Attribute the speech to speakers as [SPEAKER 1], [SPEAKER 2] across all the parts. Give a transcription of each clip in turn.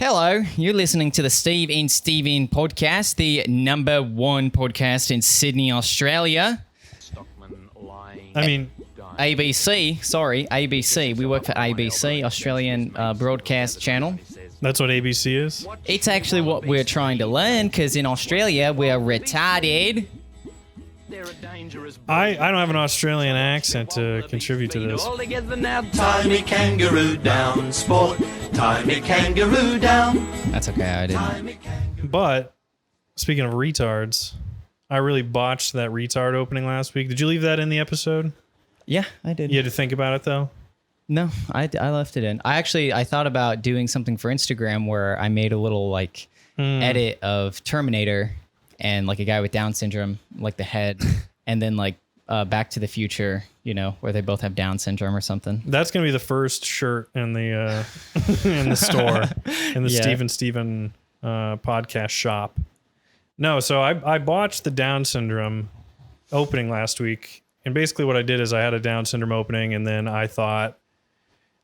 [SPEAKER 1] Hello, you're listening to the Steve in Steven podcast, the number one podcast in Sydney, Australia. ABC, sorry, ABC. We work for ABC, Australian Broadcast Channel.
[SPEAKER 2] That's what ABC is?
[SPEAKER 1] It's actually what we're trying to learn, because in Australia, we're retarded.
[SPEAKER 2] I don't have an Australian accent to contribute to this.
[SPEAKER 3] Tie me kangaroo down, sport. Tie me kangaroo down.
[SPEAKER 1] That's okay, I didn't.
[SPEAKER 2] But, speaking of retards, I really botched that retard opening last week. Did you leave that in the episode?
[SPEAKER 1] Yeah, I did.
[SPEAKER 2] You had to think about it, though?
[SPEAKER 1] No, I left it in. I thought about doing something for Instagram where I made a little, edit of Terminator and, a guy with Down syndrome, the head, and then, Back to the Future, where they both have Down syndrome or something.
[SPEAKER 2] That's going to be the first shirt in the in the store, in the Steven podcast shop. No, so I botched the Down syndrome opening last week. And basically what I did is I had a Down syndrome opening, and then I thought,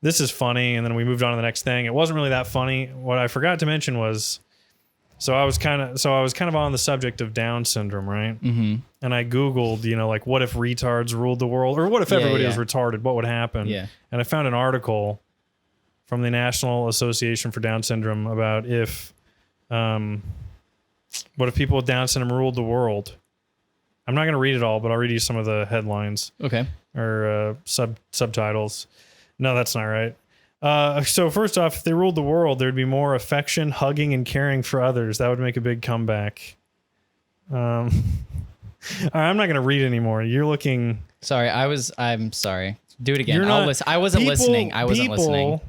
[SPEAKER 2] this is funny, and then we moved on to the next thing. It wasn't really that funny. What I forgot to mention was, I was kind of on the subject of Down syndrome, right? Mm-hmm. And I Googled, what if retards ruled the world, or what if everybody was retarded? What would happen? Yeah. And I found an article from the National Association for Down Syndrome about what if people with Down syndrome ruled the world. I'm not going to read it all, but I'll read you some of the headlines.
[SPEAKER 1] Okay.
[SPEAKER 2] Or subtitles. No, that's not right. So first off, if they ruled the world, there'd be more affection, hugging, and caring for others. That would make a big comeback. All right, I'm not going to read anymore. You're looking...
[SPEAKER 1] Sorry, I'm sorry. Do it again. I wasn't listening. I wasn't listening.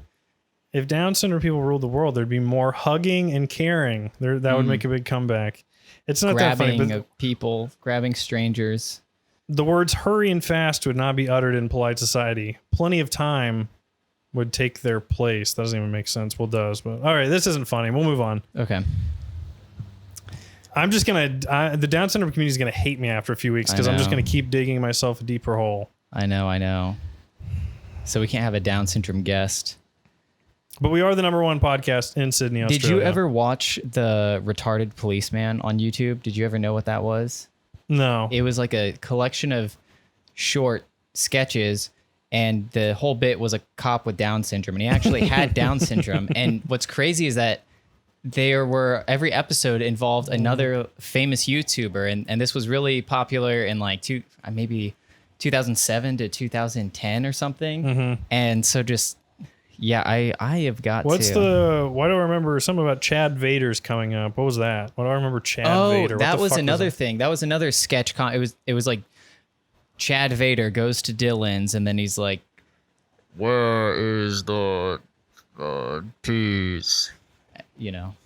[SPEAKER 2] If Down syndrome people ruled the world, there'd be more hugging and caring. That would make a big comeback. It's not that funny.
[SPEAKER 1] Grabbing of people, grabbing strangers.
[SPEAKER 2] The words hurry and fast would not be uttered in polite society. Plenty of time would take their place. That doesn't even make sense. Well, it does, but all right, this isn't funny. We'll move on.
[SPEAKER 1] Okay.
[SPEAKER 2] I'm just going to... the Down syndrome community is going to hate me after a few weeks because I'm just going to keep digging myself a deeper hole.
[SPEAKER 1] I know. So we can't have a Down syndrome guest.
[SPEAKER 2] But we are the number one podcast in Sydney, Australia.
[SPEAKER 1] Did you ever watch the Retarded Policeman on YouTube? Did you ever know what that was?
[SPEAKER 2] No.
[SPEAKER 1] It was like a collection of short sketches, and the whole bit was a cop with Down syndrome, and he actually had Down syndrome. And what's crazy is that every episode involved another famous YouTuber, and this was really popular in maybe 2007 to 2010 or something. Mm-hmm. And so yeah, I have got
[SPEAKER 2] why do I remember something about Chad Vader's coming up? What was that? Why do I remember Chad Vader?
[SPEAKER 1] Oh, that was another thing. That was another sketch. It was like Chad Vader goes to Dylan's, and then he's like, "Where is the peace?"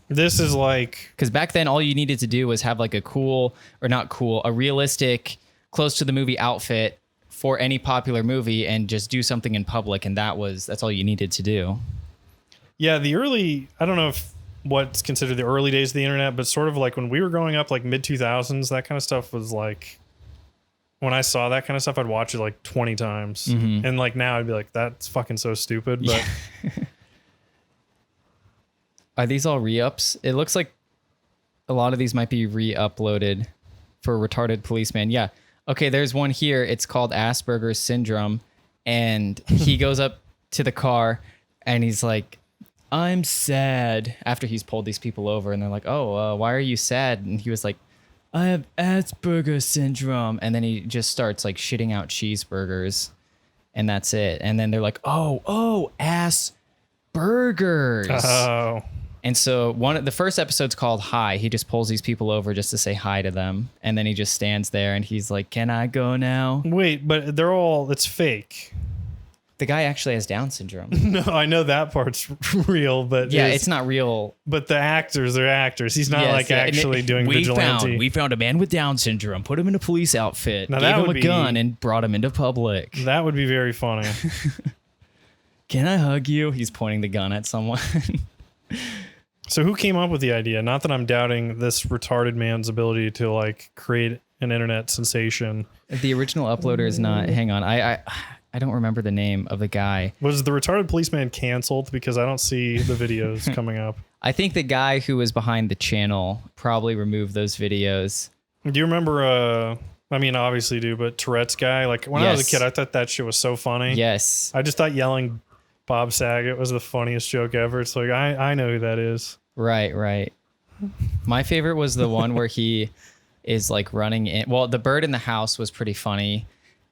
[SPEAKER 2] This is
[SPEAKER 1] because back then all you needed to do was have a realistic, close to the movie outfit for any popular movie and just do something in public, and that's all you needed to do.
[SPEAKER 2] Yeah, I don't know if what's considered the early days of the internet, but sort of like when we were growing up, mid 2000s, that kind of stuff was when I saw that kind of stuff, I'd watch it 20 times. Mm-hmm. And now I'd be like, that's fucking so stupid. But
[SPEAKER 1] are these all re-ups? It looks like a lot of these might be re-uploaded for Retarded Policeman. Yeah. Okay, there's one here. It's called Asperger's Syndrome. And he goes up to the car and he's like, "I'm sad," after he's pulled these people over. And they're like, "Oh, why are you sad?" And he was like, "I have Asperger's Syndrome." And then he just starts shitting out cheeseburgers. And that's it. And then they're like, oh, Asperger's.
[SPEAKER 2] Oh.
[SPEAKER 1] And so the first episode's called Hi. He just pulls these people over just to say hi to them. And then he just stands there and he's like, "Can I go now?"
[SPEAKER 2] Wait, but it's fake.
[SPEAKER 1] The guy actually has Down syndrome.
[SPEAKER 2] No, I know that part's real, but...
[SPEAKER 1] Yeah, it's not real.
[SPEAKER 2] But the actors, they're actors. He's not actually doing vigilante.
[SPEAKER 1] We found a man with Down syndrome, put him in a police outfit,
[SPEAKER 2] now,
[SPEAKER 1] gave him a gun, and brought him into public.
[SPEAKER 2] That would be very funny.
[SPEAKER 1] "Can I hug you?" He's pointing the gun at someone.
[SPEAKER 2] So who came up with the idea? Not that I'm doubting this retarded man's ability to create an internet sensation.
[SPEAKER 1] The original uploader is not. Hang on, I don't remember the name of the guy.
[SPEAKER 2] Was the retarded policeman canceled? Because I don't see the videos coming up.
[SPEAKER 1] I think the guy who was behind the channel probably removed those videos.
[SPEAKER 2] Do you remember, I mean, obviously do, but Tourette's guy? Like, when I was a kid, I thought that shit was so funny.
[SPEAKER 1] Yes.
[SPEAKER 2] I just thought yelling Bob Saget was the funniest joke ever. It's like, I know who that is.
[SPEAKER 1] Right. My favorite was the one where he is like running in. Well, the bird in the house was pretty funny.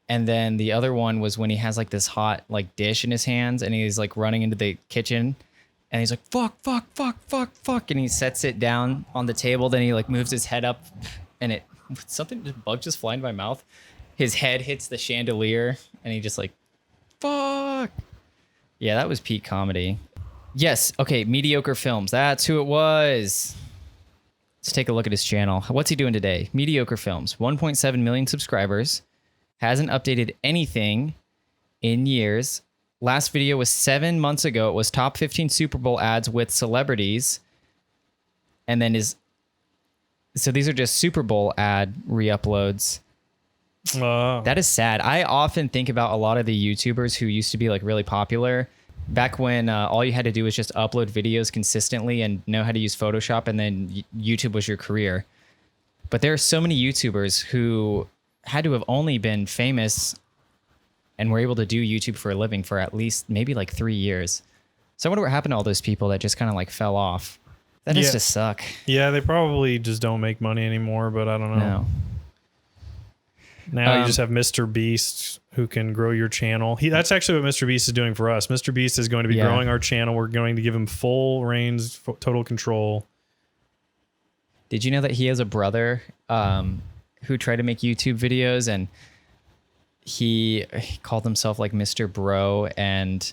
[SPEAKER 1] And then the other one was when he has like this hot like dish in his hands and he's like running into the kitchen and he's like, fuck. And he sets it down on the table. Then he like moves his head up and bug just flying in my mouth. His head hits the chandelier and he just like, fuck. Yeah, that was peak comedy. Yes. Okay. Mediocre Films. That's who it was. Let's take a look at his channel. What's he doing today? Mediocre Films. 1.7 million subscribers. Hasn't updated anything in years. Last video was 7 months ago. It was top 15 Super Bowl ads with celebrities. And then so these are just Super Bowl ad re-uploads. That is sad. I often think about a lot of the YouTubers who used to be like really popular back when all you had to do was just upload videos consistently and know how to use Photoshop, and then YouTube was your career. But there are so many YouTubers who had to have only been famous and were able to do YouTube for a living for at least maybe like 3 years. So I wonder what happened to all those people that just kind of like fell off. That has to suck.
[SPEAKER 2] Yeah, they probably just don't make money anymore, but I don't know.
[SPEAKER 1] No.
[SPEAKER 2] Now you just have Mr. Beast who can grow your channel. That's actually what Mr. Beast is doing for us. Mr. Beast is going to be growing our channel. We're going to give him full reins, total control.
[SPEAKER 1] Did you know that he has a brother who tried to make YouTube videos, and he called himself like Mr. Bro and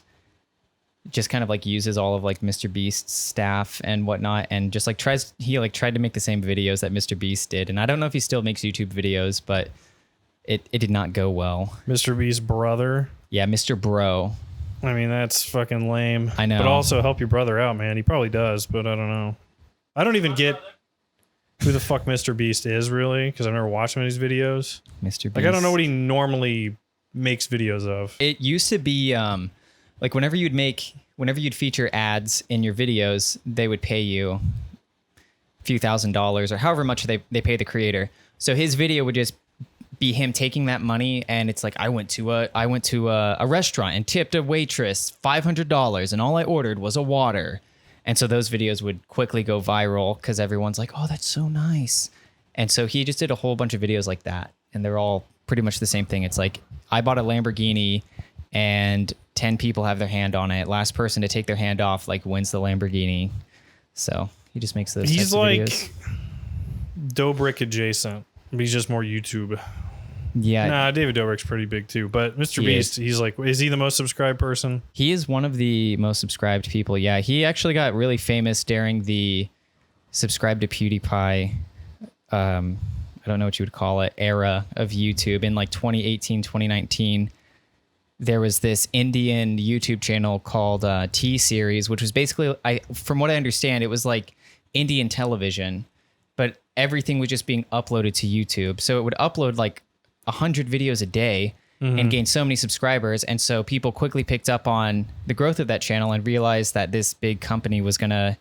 [SPEAKER 1] just kind of like uses all of like Mr. Beast's staff and whatnot, and just like tried to make the same videos that Mr. Beast did. And I don't know if he still makes YouTube videos, but it did not go well.
[SPEAKER 2] Mr. Beast's brother?
[SPEAKER 1] Yeah, Mr. Bro.
[SPEAKER 2] I mean, that's fucking lame.
[SPEAKER 1] I know.
[SPEAKER 2] But also help your brother out, man. He probably does, but I don't know. I don't even get who the fuck Mr. Beast is, really, because I've never watched him in his videos.
[SPEAKER 1] Mr. Beast.
[SPEAKER 2] Like, I don't know what he normally makes videos of.
[SPEAKER 1] It used to be like whenever you'd feature ads in your videos, they would pay you a few $1,000s or however much they pay the creator. So his video would just be him taking that money, and it's like, I went to a restaurant and tipped a waitress $500, and all I ordered was a water. And so those videos would quickly go viral because everyone's like, oh, that's so nice. And so he just did a whole bunch of videos like that, and they're all pretty much the same thing. It's like, I bought a Lamborghini and 10 people have their hand on it. Last person to take their hand off like wins the Lamborghini. So he just makes those types of videos.
[SPEAKER 2] He's like Dobrik adjacent. He's just more YouTube.
[SPEAKER 1] Yeah.
[SPEAKER 2] Nah, David Dobrik's pretty big too. But Mr. Beast, he's like, is he the most subscribed person?
[SPEAKER 1] He is one of the most subscribed people. Yeah. He actually got really famous during the subscribe to PewDiePie, I don't know what you would call it, era of YouTube in like 2018, 2019. There was this Indian YouTube channel called T-Series, which was basically, from what I understand, it was like Indian television, but everything was just being uploaded to YouTube. So it would upload like 100 videos a day and gain so many subscribers. And so people quickly picked up on the growth of that channel and realized that this big company was going to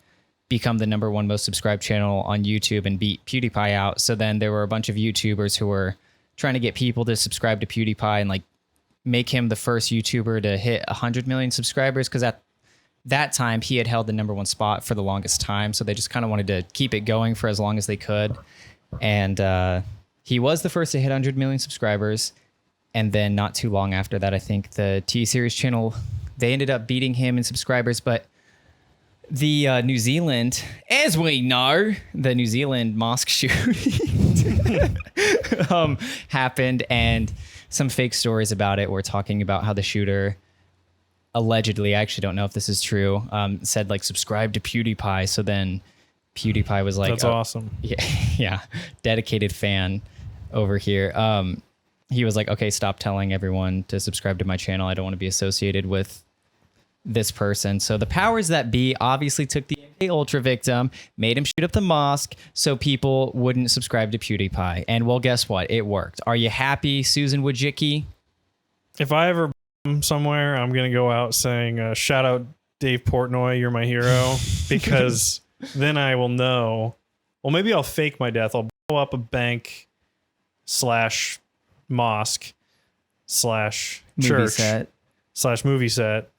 [SPEAKER 1] become the #1 most subscribed channel on YouTube and beat PewDiePie out. So then there were a bunch of YouTubers who were trying to get people to subscribe to PewDiePie and like make him the first YouTuber to hit 100 million subscribers, because at that time he had held the #1 spot for the longest time. So they just kind of wanted to keep it going for as long as they could. And he was the first to hit 100 million subscribers. And then not too long after that, I think the T-Series channel, they ended up beating him in subscribers. But the New Zealand, as we know, the New Zealand mosque shooting happened, and some fake stories about it were talking about how the shooter allegedly, I actually don't know if this is true, said like, subscribe to PewDiePie. So then PewDiePie was like,
[SPEAKER 2] that's awesome.
[SPEAKER 1] Yeah, dedicated fan over here. He was like, okay, stop telling everyone to subscribe to my channel. I don't want to be associated with this person. So the powers that be obviously took the MK Ultra victim, made him shoot up the mosque so people wouldn't subscribe to PewDiePie. And well, guess what? It worked. Are you happy, Susan Wojcicki?
[SPEAKER 2] If I ever somewhere, I'm gonna go out saying, "Shout out Dave Portnoy, you're my hero," because then I will know. Well, maybe I'll fake my death. I'll blow up a bank / mosque / church / movie set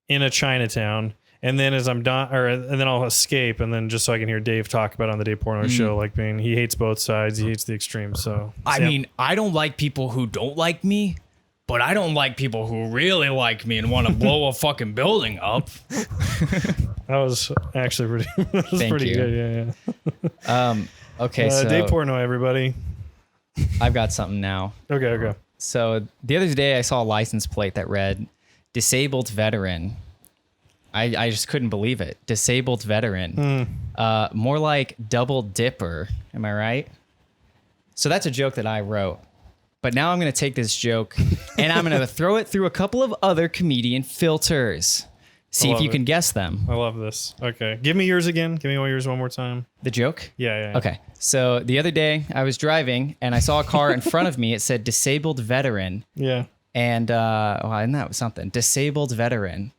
[SPEAKER 2] in a Chinatown. And then as I'm done, and then I'll escape, and then just so I can hear Dave talk about it on the Dave Portnoy show, like being he hates both sides, he hates the extremes. So
[SPEAKER 1] I mean, I don't like people who don't like me, but I don't like people who really like me and want to blow a fucking building up.
[SPEAKER 2] That was actually pretty good. Yeah.
[SPEAKER 1] Okay, so
[SPEAKER 2] Dave Portnoy, everybody.
[SPEAKER 1] I've got something now.
[SPEAKER 2] Okay.
[SPEAKER 1] So the other day I saw a license plate that read "Disabled Veteran." I just couldn't believe it. Disabled veteran. More like double dipper. Am I right? So that's a joke that I wrote. But now I'm going to take this joke and I'm going to throw it through a couple of other comedian filters. See if you can guess them.
[SPEAKER 2] I love this. Okay. Give me yours again. Give me all yours one more time.
[SPEAKER 1] The joke?
[SPEAKER 2] Yeah.
[SPEAKER 1] Okay. So the other day I was driving and I saw a car in front of me. It said disabled veteran.
[SPEAKER 2] Yeah.
[SPEAKER 1] And, and that was something. Disabled veteran.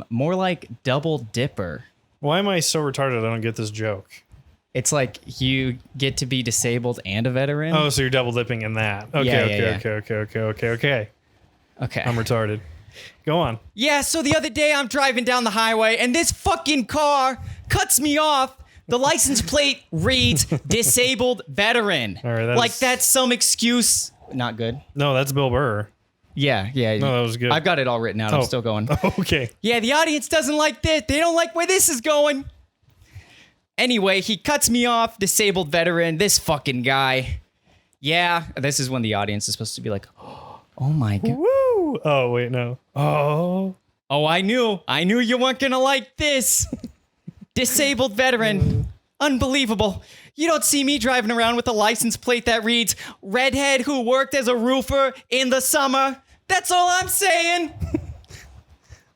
[SPEAKER 1] More like double dipper.
[SPEAKER 2] Why am I so retarded I don't get this joke?
[SPEAKER 1] It's like you get to be disabled and a veteran.
[SPEAKER 2] Oh, so you're double dipping in that. Okay.
[SPEAKER 1] Okay.
[SPEAKER 2] I'm retarded. Go on.
[SPEAKER 1] Yeah, so the other day I'm driving down the highway and this fucking car cuts me off. The license plate reads disabled veteran.
[SPEAKER 2] All right,
[SPEAKER 1] like that's some excuse. Not good.
[SPEAKER 2] No, that's Bill Burr.
[SPEAKER 1] Yeah.
[SPEAKER 2] No, that was good.
[SPEAKER 1] I've got it all written out. I'm still going.
[SPEAKER 2] Okay.
[SPEAKER 1] Yeah, the audience doesn't like this. They don't like where this is going. Anyway, he cuts me off, disabled veteran, this fucking guy. Yeah, this is when the audience is supposed to be like, oh my God.
[SPEAKER 2] Woo! Oh, wait, no. Oh,
[SPEAKER 1] I knew you weren't going to like this. Disabled veteran. Unbelievable. You don't see me driving around with a license plate that reads, redhead who worked as a roofer in the summer. That's all I'm saying.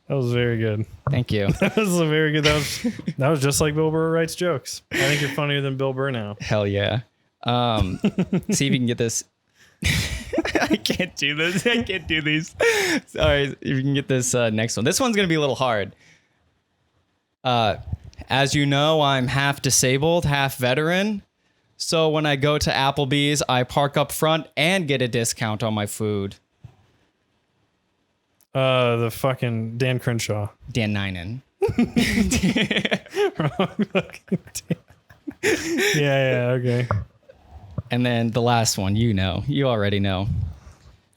[SPEAKER 2] That was very good.
[SPEAKER 1] Thank you.
[SPEAKER 2] That was a very good. That was just like Bill Burr writes jokes. I think you're funnier than Bill Burr now.
[SPEAKER 1] Hell yeah. See if you can get this. I can't do this. I can't do these. Sorry, if you can get this next one. This one's going to be a little hard. As you know, I'm half disabled, half veteran. So when I go to Applebee's, I park up front and get a discount on my food.
[SPEAKER 2] The fucking Dan Crenshaw.
[SPEAKER 1] Dan Ninen.
[SPEAKER 2] Yeah, okay.
[SPEAKER 1] And then the last one, you already know.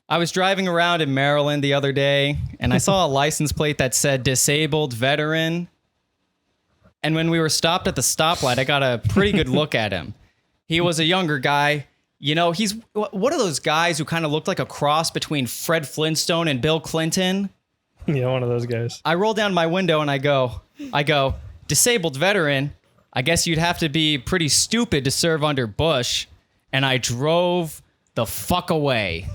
[SPEAKER 1] I was driving around in Maryland the other day, and I saw a license plate that said disabled veteran. And when we were stopped at the stoplight, I got a pretty good look at him. He was a younger guy. You know, he's one of those guys who kind of looked like a cross between Fred Flintstone and Bill Clinton.
[SPEAKER 2] Yeah, one of those guys.
[SPEAKER 1] I roll down my window and I go, disabled veteran. I guess you'd have to be pretty stupid to serve under Bush. And I drove the fuck away.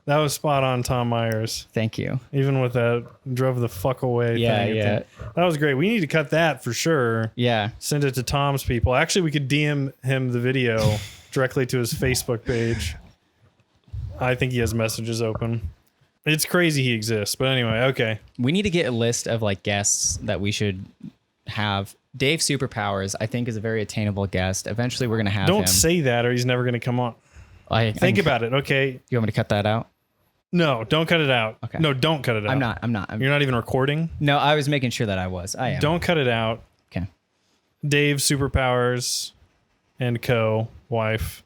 [SPEAKER 2] That was spot on, Tom Myers.
[SPEAKER 1] Thank you.
[SPEAKER 2] Even with that drove the fuck away thing.
[SPEAKER 1] Yeah.
[SPEAKER 2] That was great. We need to cut that for sure.
[SPEAKER 1] Yeah.
[SPEAKER 2] Send it to Tom's people. Actually, we could DM him the video directly to his Facebook page. I think he has messages open. It's crazy he exists. But anyway, okay.
[SPEAKER 1] We need to get a list of like guests that we should have. Dave Superpowers, I think, is a very attainable guest. Eventually, we're going to have him.
[SPEAKER 2] Don't say that or he's never going to come on. Think about it, okay?
[SPEAKER 1] You want me to cut that out?
[SPEAKER 2] No, don't cut it out.
[SPEAKER 1] Okay.
[SPEAKER 2] No, don't cut it out.
[SPEAKER 1] I'm not.
[SPEAKER 2] You're not even recording?
[SPEAKER 1] No, I was making sure that I was. I am.
[SPEAKER 2] Don't cut it out.
[SPEAKER 1] Okay.
[SPEAKER 2] Dave Superpowers and wife.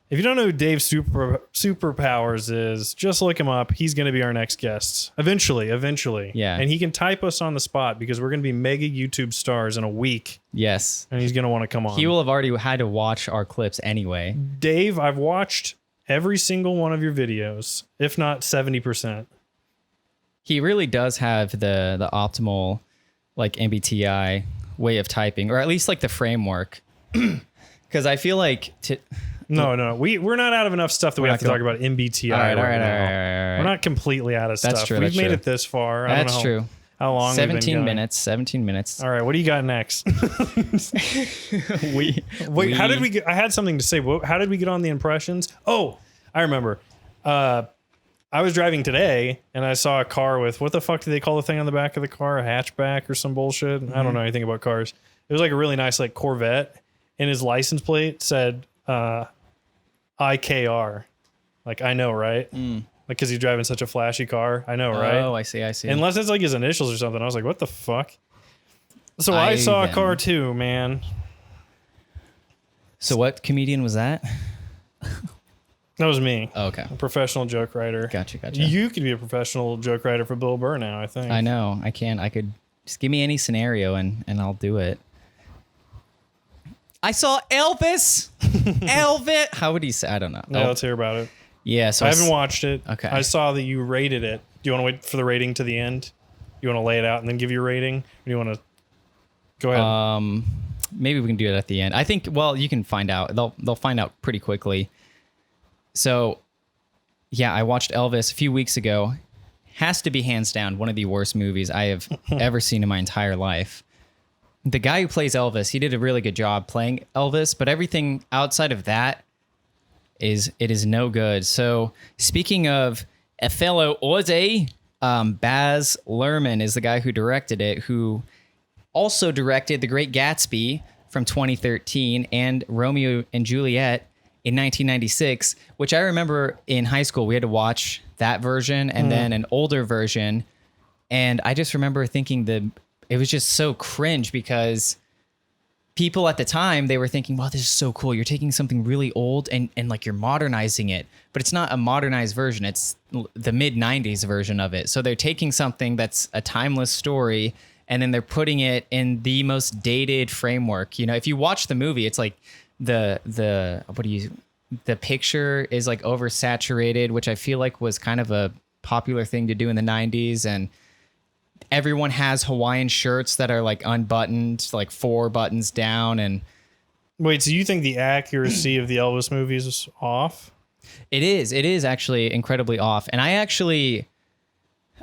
[SPEAKER 2] If you don't know who Dave Superpowers is, just look him up. He's going to be our next guest. Eventually.
[SPEAKER 1] Yeah.
[SPEAKER 2] And he can type us on the spot because we're going to be mega YouTube stars in a week.
[SPEAKER 1] Yes.
[SPEAKER 2] And he's going to want to come on.
[SPEAKER 1] He will have already had to watch our clips anyway.
[SPEAKER 2] Dave, I've watched every single one of your videos, if not 70%.
[SPEAKER 1] He really does have the optimal like MBTI way of typing, or at least like the framework. Because I feel like...
[SPEAKER 2] No. We're not out of enough stuff that we have to talk about MBTI.
[SPEAKER 1] All right.
[SPEAKER 2] We're not completely out of stuff.
[SPEAKER 1] That's true.
[SPEAKER 2] We've made it this far.
[SPEAKER 1] That's true.
[SPEAKER 2] How long?
[SPEAKER 1] 17 minutes. 17 minutes.
[SPEAKER 2] All right. What do you got next? Wait. How did we get? I had something to say. How did we get on the impressions? Oh, I remember. I was driving today and I saw a car with, what the fuck do they call the thing on the back of the car? A hatchback or some bullshit? I don't know anything about cars. It was like a really nice like Corvette, and his license plate said IKR. Like, I know, right? Like, because he's driving such a flashy car. I know, right?
[SPEAKER 1] Oh, I see.
[SPEAKER 2] Unless it's like his initials or something. I was like, what the fuck? So I saw a car too, man.
[SPEAKER 1] So what comedian was that?
[SPEAKER 2] That was me.
[SPEAKER 1] Oh, okay.
[SPEAKER 2] A professional joke writer.
[SPEAKER 1] Gotcha.
[SPEAKER 2] You could be a professional joke writer for Bill Burr now, I think.
[SPEAKER 1] I know. I can. I could just give me any scenario and I'll do it. I saw Elvis. Elvis. How would he say? I don't know.
[SPEAKER 2] Yeah, let's hear about it.
[SPEAKER 1] Yeah. So
[SPEAKER 2] I haven't watched it.
[SPEAKER 1] Okay.
[SPEAKER 2] I saw that you rated it. Do you want to wait for the rating to the end? You want to lay it out and then give your rating? Or do you want to go ahead?
[SPEAKER 1] Maybe we can do it at the end. I think. Well, you can find out. They'll find out pretty quickly. So, yeah, I watched Elvis a few weeks ago. Has to be hands down one of the worst movies I have ever seen in my entire life. The guy who plays Elvis, he did a really good job playing Elvis, but everything outside of that is no good. So, speaking of a fellow Aussie, Baz Luhrmann is the guy who directed it, who also directed The Great Gatsby from 2013 and Romeo and Juliet in 1996, which I remember in high school, we had to watch that version and then an older version. And I just remember thinking it was just so cringe because people at the time, they were thinking, wow, this is so cool. You're taking something really old and like you're modernizing it, but it's not a modernized version. It's the mid 90s version of it. So they're taking something that's a timeless story and then they're putting it in the most dated framework. You know, if you watch the movie, it's like, the picture is like oversaturated, which I feel like was kind of a popular thing to do in the 90s, and everyone has Hawaiian shirts that are like unbuttoned, like 4 buttons down. And
[SPEAKER 2] wait, so you think the accuracy of the Elvis movies is off?
[SPEAKER 1] It is actually incredibly off. And I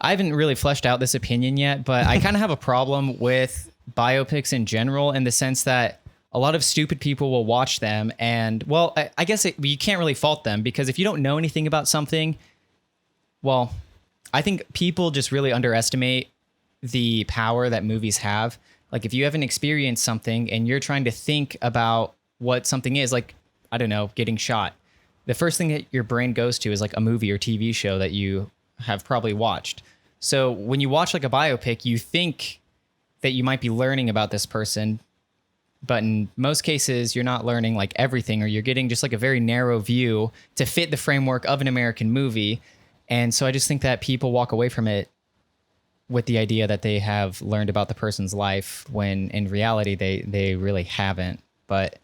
[SPEAKER 1] haven't really fleshed out this opinion yet, but I kind of have a problem with biopics in general, in the sense that a lot of stupid people will watch them, and, well, I guess you can't really fault them, because if you don't know anything about something, well, I think people just really underestimate the power that movies have. Like, if you haven't experienced something and you're trying to think about what something is, like, I don't know, getting shot, the first thing that your brain goes to is like a movie or TV show that you have probably watched. So when you watch like a biopic, you think that you might be learning about this person, but in most cases, you're not learning like everything, or you're getting just like a very narrow view to fit the framework of an American movie. And so I just think that people walk away from it with the idea that they have learned about the person's life, when in reality, they really haven't. But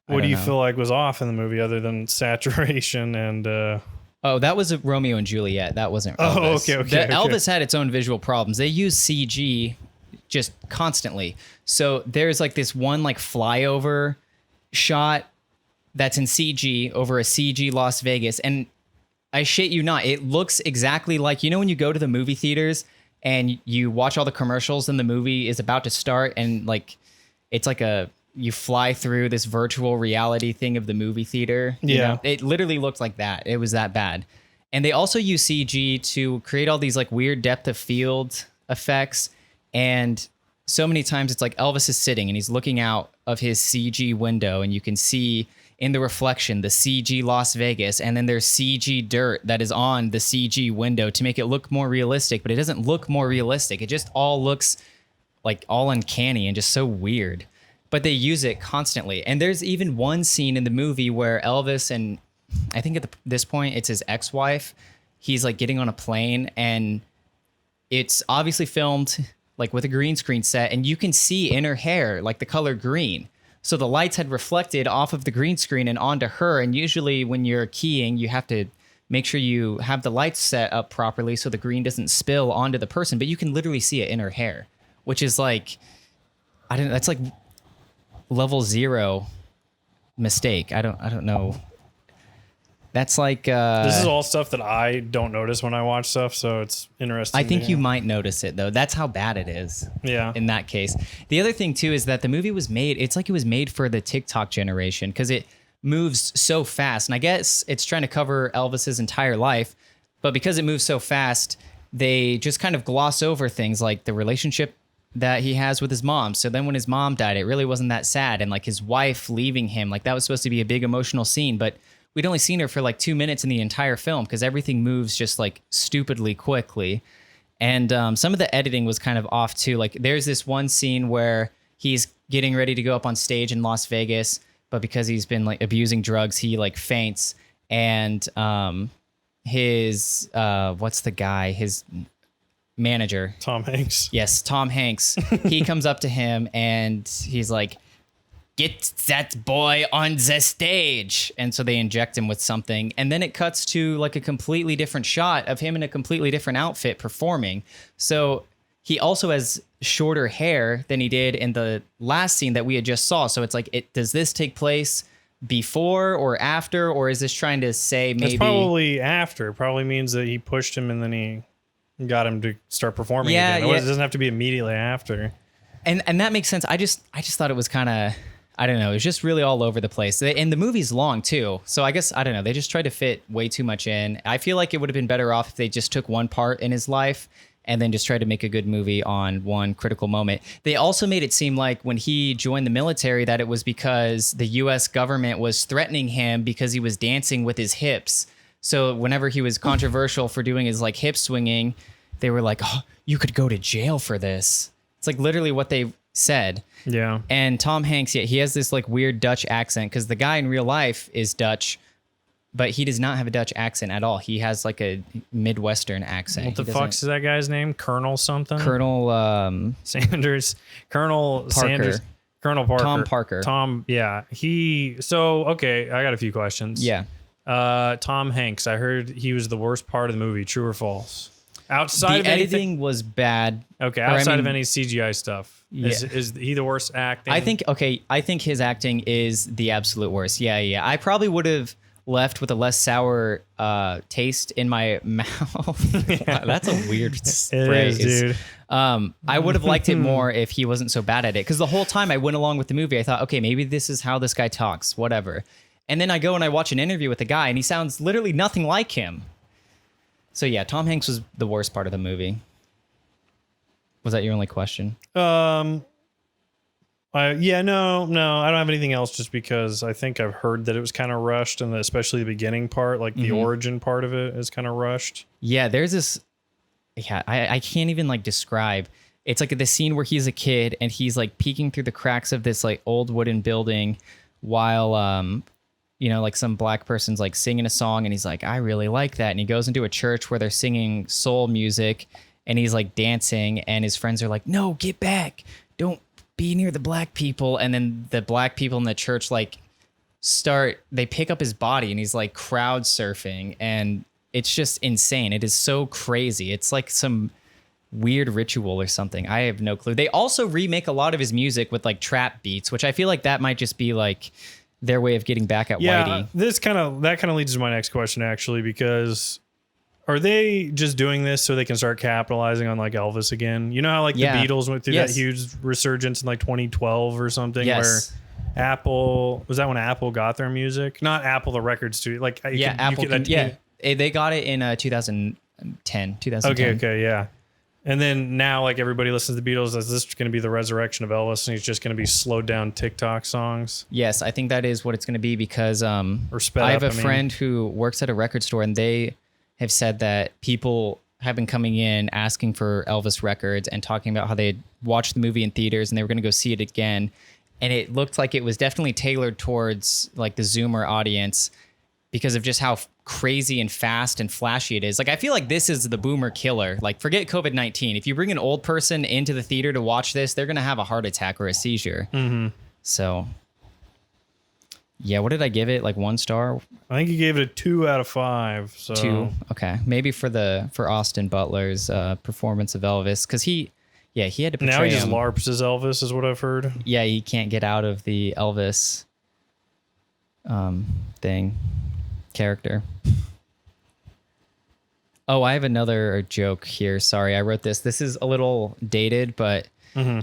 [SPEAKER 2] what do you feel like was off in the movie other than saturation and...
[SPEAKER 1] Oh, that was a Romeo and Juliet. That wasn't Elvis.
[SPEAKER 2] Oh, okay.
[SPEAKER 1] Elvis had its own visual problems. They used CG just constantly. So there's like this one like flyover shot that's in CG over a CG Las Vegas. And I shit you not, it looks exactly like, you know, when you go to the movie theaters and you watch all the commercials and the movie is about to start, and like, it's like you fly through this virtual reality thing of the movie theater. You know? It literally looked like that. It was that bad. And they also use CG to create all these like weird depth of field effects. And so many times it's like Elvis is sitting and he's looking out of his CG window, and you can see in the reflection the CG Las Vegas, and then there's CG dirt that is on the CG window to make it look more realistic, but it doesn't look more realistic. It just all looks like all uncanny and just so weird. But they use it constantly. And there's even one scene in the movie where Elvis, and I think at this point it's his ex-wife, he's like getting on a plane, and it's obviously filmed like with a green screen set, and you can see in her hair like the color green. So the lights had reflected off of the green screen and onto her. And usually when you're keying, you have to make sure you have the lights set up properly so the green doesn't spill onto the person. But you can literally see it in her hair, which is like, that's like level 0 mistake. I don't know. That's like
[SPEAKER 2] this is all stuff that I don't notice when I watch stuff, so it's interesting.
[SPEAKER 1] I think you might notice it though. That's how bad it is.
[SPEAKER 2] Yeah.
[SPEAKER 1] In that case. The other thing too is that the movie was made, it's like it was made for the TikTok generation, because it moves so fast. And I guess it's trying to cover Elvis's entire life. But because it moves so fast, they just kind of gloss over things like the relationship that he has with his mom. So then when his mom died, it really wasn't that sad. And like his wife leaving him, like that was supposed to be a big emotional scene, but we'd only seen her for like 2 minutes in the entire film because everything moves just like stupidly quickly. And some of the editing was kind of off too. Like there's this one scene where he's getting ready to go up on stage in Las Vegas, but because he's been like abusing drugs, he like faints. And his what's the guy? His manager,
[SPEAKER 2] Tom Hanks.
[SPEAKER 1] Yes, Tom Hanks. He comes up to him and he's like, "Get that boy on the stage." And so they inject him with something. And then it cuts to like a completely different shot of him in a completely different outfit performing. So he also has shorter hair than he did in the last scene that we had just saw. So it's like, does this take place before or after? Or is this trying to say maybe...
[SPEAKER 2] It's probably after. It probably means that he pushed him and then he got him to start performing again. It doesn't have to be immediately after.
[SPEAKER 1] And that makes sense. I just thought it was kind of, I don't know, it was just really all over the place. And the movie's long too. So I guess, I don't know, they just tried to fit way too much in. I feel like it would have been better off if they just took one part in his life and then just tried to make a good movie on one critical moment. They also made it seem like when he joined the military that it was because the US government was threatening him because he was dancing with his hips. So whenever he was controversial for doing his like hip swinging, they were like, "Oh, you could go to jail for this." It's like literally what they said.
[SPEAKER 2] Yeah.
[SPEAKER 1] And Tom Hanks, he has this like weird Dutch accent because the guy in real life is Dutch, but he does not have a Dutch accent at all. He has like a Midwestern accent.
[SPEAKER 2] What the fuck's that guy's name? Colonel something?
[SPEAKER 1] Colonel
[SPEAKER 2] Sanders. Colonel
[SPEAKER 1] Parker.
[SPEAKER 2] Sanders. Colonel Parker.
[SPEAKER 1] Tom Parker.
[SPEAKER 2] Tom, yeah. Okay, I got a few questions.
[SPEAKER 1] Yeah.
[SPEAKER 2] Tom Hanks, I heard he was the worst part of the movie. True or false? Outside
[SPEAKER 1] The
[SPEAKER 2] of
[SPEAKER 1] editing
[SPEAKER 2] anything,
[SPEAKER 1] was bad.
[SPEAKER 2] okay, outside of any CGI stuff.
[SPEAKER 1] Yeah.
[SPEAKER 2] Is he the worst acting?
[SPEAKER 1] I think his acting is the absolute worst. Yeah. I probably would have left with a less sour taste in my mouth. Wow, that's a weird phrase.
[SPEAKER 2] dude.
[SPEAKER 1] I would have liked it more if he wasn't so bad at it. Because the whole time I went along with the movie, I thought, okay, maybe this is how this guy talks, whatever. And then I go and I watch an interview with the guy, and he sounds literally nothing like him. So yeah, Tom Hanks was the worst part of the movie. Was that your only question?
[SPEAKER 2] No, I don't have anything else just because I think I've heard that it was kind of rushed, and especially the beginning part, like the origin part of it is kind of rushed.
[SPEAKER 1] Yeah, there's this, I can't even like describe. It's like the scene where he's a kid and he's like peeking through the cracks of this like old wooden building while, like some black person's like singing a song and he's like, "I really like that." And he goes into a church where they're singing soul music and he's like dancing and his friends are like, "No, get back. Don't be near the black people." And then the black people in the church like they pick up his body and he's like crowd surfing, and it's just insane. It is so crazy. It's like some weird ritual or something. I have no clue. They also remake a lot of his music with like trap beats, which I feel like that might just be like their way of getting back at Whitey.
[SPEAKER 2] That kind of leads to my next question actually, because are they just doing this so they can start capitalizing on like Elvis again? You know how like the Beatles went through that huge resurgence in like 2012 or something where Apple, was that when Apple got their music? Not Apple, the record studio. Like
[SPEAKER 1] Apple. They got it in 2010.
[SPEAKER 2] Okay, yeah. And then now, like everybody listens to the Beatles. Is this going to be the resurrection of Elvis, and he's just going to be slowed down TikTok songs?
[SPEAKER 1] Yes, I think that is what it's going to be because I have a friend who works at a record store, and they have said that people have been coming in asking for Elvis records and talking about how they had watched the movie in theaters and they were going to go see it again. And it looked like it was definitely tailored towards like the Zoomer audience because of just how crazy and fast and flashy it is. Like, I feel like this is the boomer killer. Like, forget COVID-19. If you bring an old person into the theater to watch this, they're going to have a heart attack or a seizure. Mm-hmm. So, yeah, what did I give it? Like 1 star?
[SPEAKER 2] I think you gave it a 2 out of 5. So
[SPEAKER 1] 2. Okay. Maybe for Austin Butler's performance of Elvis. Because he had to portray
[SPEAKER 2] now he just
[SPEAKER 1] him.
[SPEAKER 2] larps as Elvis is what I've heard.
[SPEAKER 1] Yeah, he can't get out of the Elvis character. Oh, I have another joke here. Sorry, I wrote this. This is a little dated, but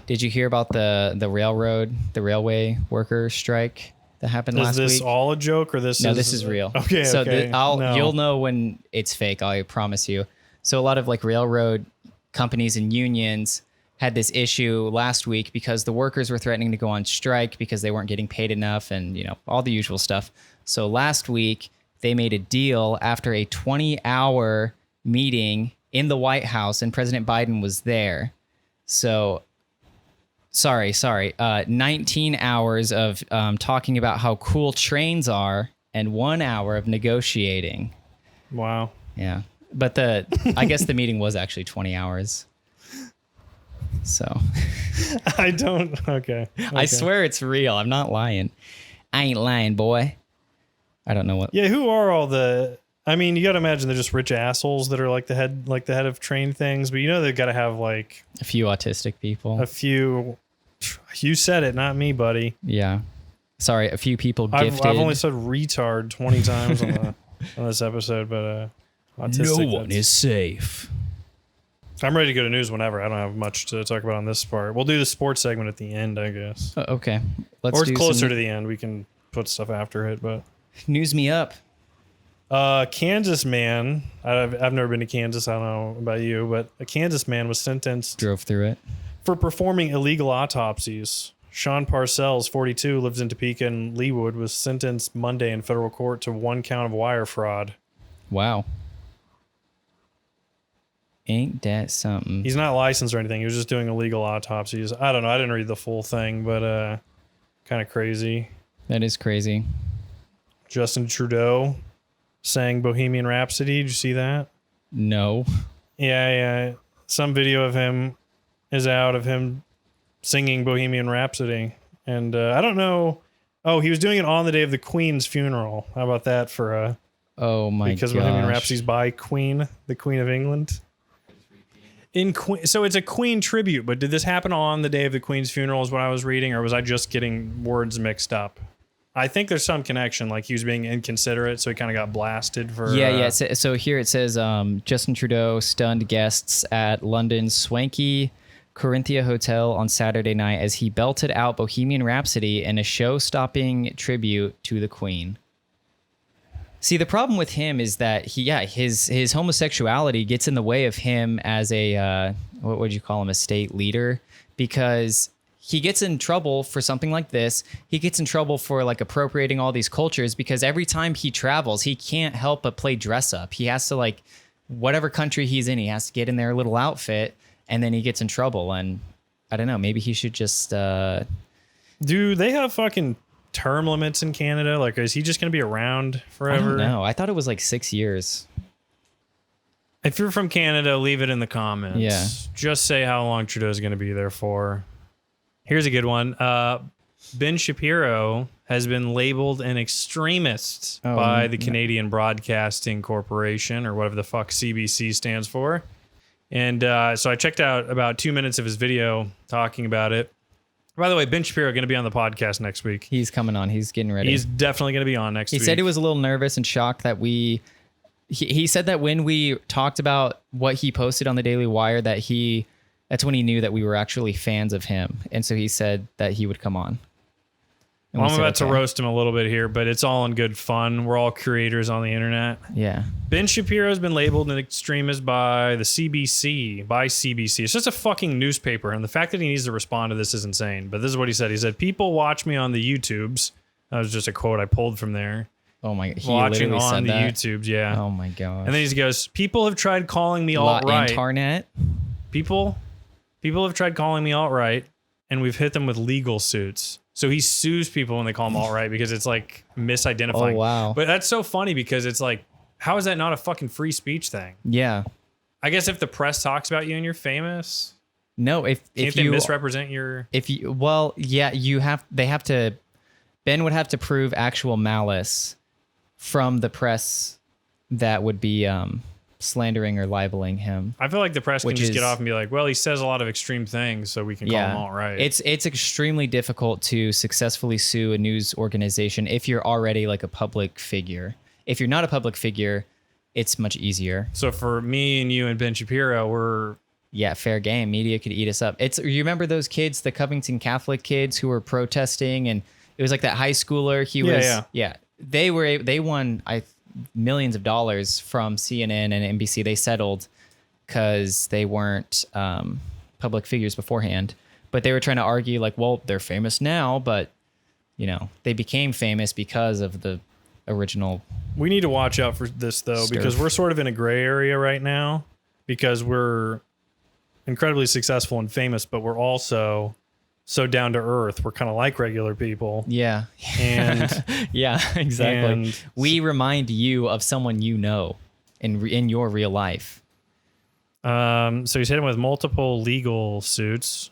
[SPEAKER 1] did you hear about the railway worker strike that happened
[SPEAKER 2] Is
[SPEAKER 1] last
[SPEAKER 2] this
[SPEAKER 1] week.
[SPEAKER 2] all a joke or this
[SPEAKER 1] No,
[SPEAKER 2] is...
[SPEAKER 1] this is real.
[SPEAKER 2] Okay,
[SPEAKER 1] so
[SPEAKER 2] okay.
[SPEAKER 1] you'll know when it's fake, I promise you. So a lot of like railroad companies and unions had this issue last week because the workers were threatening to go on strike because they weren't getting paid enough and, you know, all the usual stuff. So last week they made a deal after a 20-hour meeting in the White House, and President Biden was there. So sorry, 19 hours of talking about how cool trains are and 1 hour of negotiating.
[SPEAKER 2] Wow.
[SPEAKER 1] Yeah. But I guess the meeting was actually 20 hours. So
[SPEAKER 2] Okay.
[SPEAKER 1] I swear it's real. I'm not lying. I ain't lying, boy. I don't know what.
[SPEAKER 2] Yeah, who are all the... I mean, you got to imagine they're just rich assholes that are like the head of train things, but you know they've got to have like
[SPEAKER 1] A few autistic people.
[SPEAKER 2] a few... You said it, not me, buddy.
[SPEAKER 1] Yeah. Sorry, a few people gifted.
[SPEAKER 2] I've only said retard 20 times on this episode, but autistic...
[SPEAKER 1] is safe.
[SPEAKER 2] I'm ready to go to news whenever. I don't have much to talk about on this part. We'll do the sports segment at the end, I guess.
[SPEAKER 1] Okay. Let's
[SPEAKER 2] Or
[SPEAKER 1] do
[SPEAKER 2] closer to the end. We can put stuff after it, but...
[SPEAKER 1] News me up.
[SPEAKER 2] Kansas man, I've never been to Kansas. I don't know about you, but a Kansas man was sentenced
[SPEAKER 1] Drove through it.
[SPEAKER 2] for performing illegal autopsies. Sean Parcells, 42, lives in Topeka and Leawood, was sentenced Monday in federal court to 1 count of wire fraud.
[SPEAKER 1] Wow. Ain't that something?
[SPEAKER 2] He's not licensed or anything. He was just doing illegal autopsies. I don't know. I didn't read the full thing, but kind of crazy.
[SPEAKER 1] That is crazy.
[SPEAKER 2] Justin Trudeau sang Bohemian Rhapsody. Did you see that?
[SPEAKER 1] No.
[SPEAKER 2] Yeah. Some video of him is out of him singing Bohemian Rhapsody. And I don't know. Oh, he was doing it on the day of the Queen's funeral. How about that for
[SPEAKER 1] Oh my god.
[SPEAKER 2] because Bohemian Rhapsody's by Queen, the Queen of England. So it's a Queen tribute, but did this happen on the day of the Queen's funeral is what I was reading, or was I just getting words mixed up? I think there's some connection, like he was being inconsiderate, so he kind of got blasted for...
[SPEAKER 1] Yeah. So here it says Justin Trudeau stunned guests at London's swanky Corinthia Hotel on Saturday night as he belted out Bohemian Rhapsody in a show-stopping tribute to the Queen. See, the problem with him is that his homosexuality gets in the way of him as a what would you call him, a state leader, because he gets in trouble for something like this. He gets in trouble for like appropriating all these cultures because every time he travels, he can't help but play dress up. He has to, like, whatever country he's in, he has to get in their little outfit, and then he gets in trouble. And I don't know, maybe he should just
[SPEAKER 2] Do they have fucking term limits in Canada? Like, is he just going to be around forever?
[SPEAKER 1] I don't know. I thought it was like 6 years.
[SPEAKER 2] If you're from Canada, leave it in the comments.
[SPEAKER 1] Yeah.
[SPEAKER 2] Just say how long Trudeau's going to be there for. Here's a good one. Ben Shapiro has been labeled an extremist by the Canadian Broadcasting Corporation, or whatever the fuck CBC stands for. And so I checked out about 2 minutes of his video talking about it. By the way, Ben Shapiro going to be on the podcast next week.
[SPEAKER 1] He's coming on. He's getting ready.
[SPEAKER 2] He's definitely going to be on next week.
[SPEAKER 1] He said he was a little nervous and shocked that he said that when we talked about what he posted on the Daily Wire, that's when he knew that we were actually fans of him. And so he said that he would come on.
[SPEAKER 2] Well, I'm about to roast him a little bit here, but it's all in good fun. We're all creators on the internet.
[SPEAKER 1] Yeah.
[SPEAKER 2] Ben Shapiro has been labeled an extremist by the CBC, It's just a fucking newspaper, and the fact that he needs to respond to this is insane. But this is what he said. He said, "People watch me on the YouTubes." That was just a quote I pulled from there.
[SPEAKER 1] Oh my god. He
[SPEAKER 2] Watching
[SPEAKER 1] literally
[SPEAKER 2] on
[SPEAKER 1] said
[SPEAKER 2] the
[SPEAKER 1] that?
[SPEAKER 2] YouTubes, yeah.
[SPEAKER 1] Oh my god.
[SPEAKER 2] And then he goes, "People have tried calling me alt-right.
[SPEAKER 1] Internet.
[SPEAKER 2] People have tried calling me alt-right, and we've hit them with legal suits." So he sues people when they call him alt-right because it's like misidentifying.
[SPEAKER 1] Oh, wow.
[SPEAKER 2] But that's so funny because it's like, how is that not a fucking free speech thing?
[SPEAKER 1] Yeah.
[SPEAKER 2] I guess if the press talks about you and you're famous,
[SPEAKER 1] no, if
[SPEAKER 2] can't they misrepresent your...
[SPEAKER 1] Ben would have to prove actual malice from the press that would be slandering or libeling him.
[SPEAKER 2] I feel like the press can just get off and be like, well, he says a lot of extreme things, so we can call him alt-right.
[SPEAKER 1] It's extremely difficult to successfully sue a news organization if you're already like a public figure. If you're not a public figure, it's much easier.
[SPEAKER 2] So for me and you and Ben Shapiro, we're...
[SPEAKER 1] Yeah, fair game. Media could eat us up. You remember those kids, the Covington Catholic kids who were protesting and It was like that high schooler. He was They won millions of dollars from CNN and NBC. They settled because they weren't public figures beforehand, but they were trying to argue like, well, they're famous now, but they became famous because of the original.
[SPEAKER 2] We need to watch out for this though, because we're sort of in a gray area right now because we're incredibly successful and famous, but we're also so down to earth. We're kind of like regular people.
[SPEAKER 1] Yeah.
[SPEAKER 2] And
[SPEAKER 1] yeah, exactly. And we remind you of someone in your real life.
[SPEAKER 2] So he's hit him with multiple legal suits.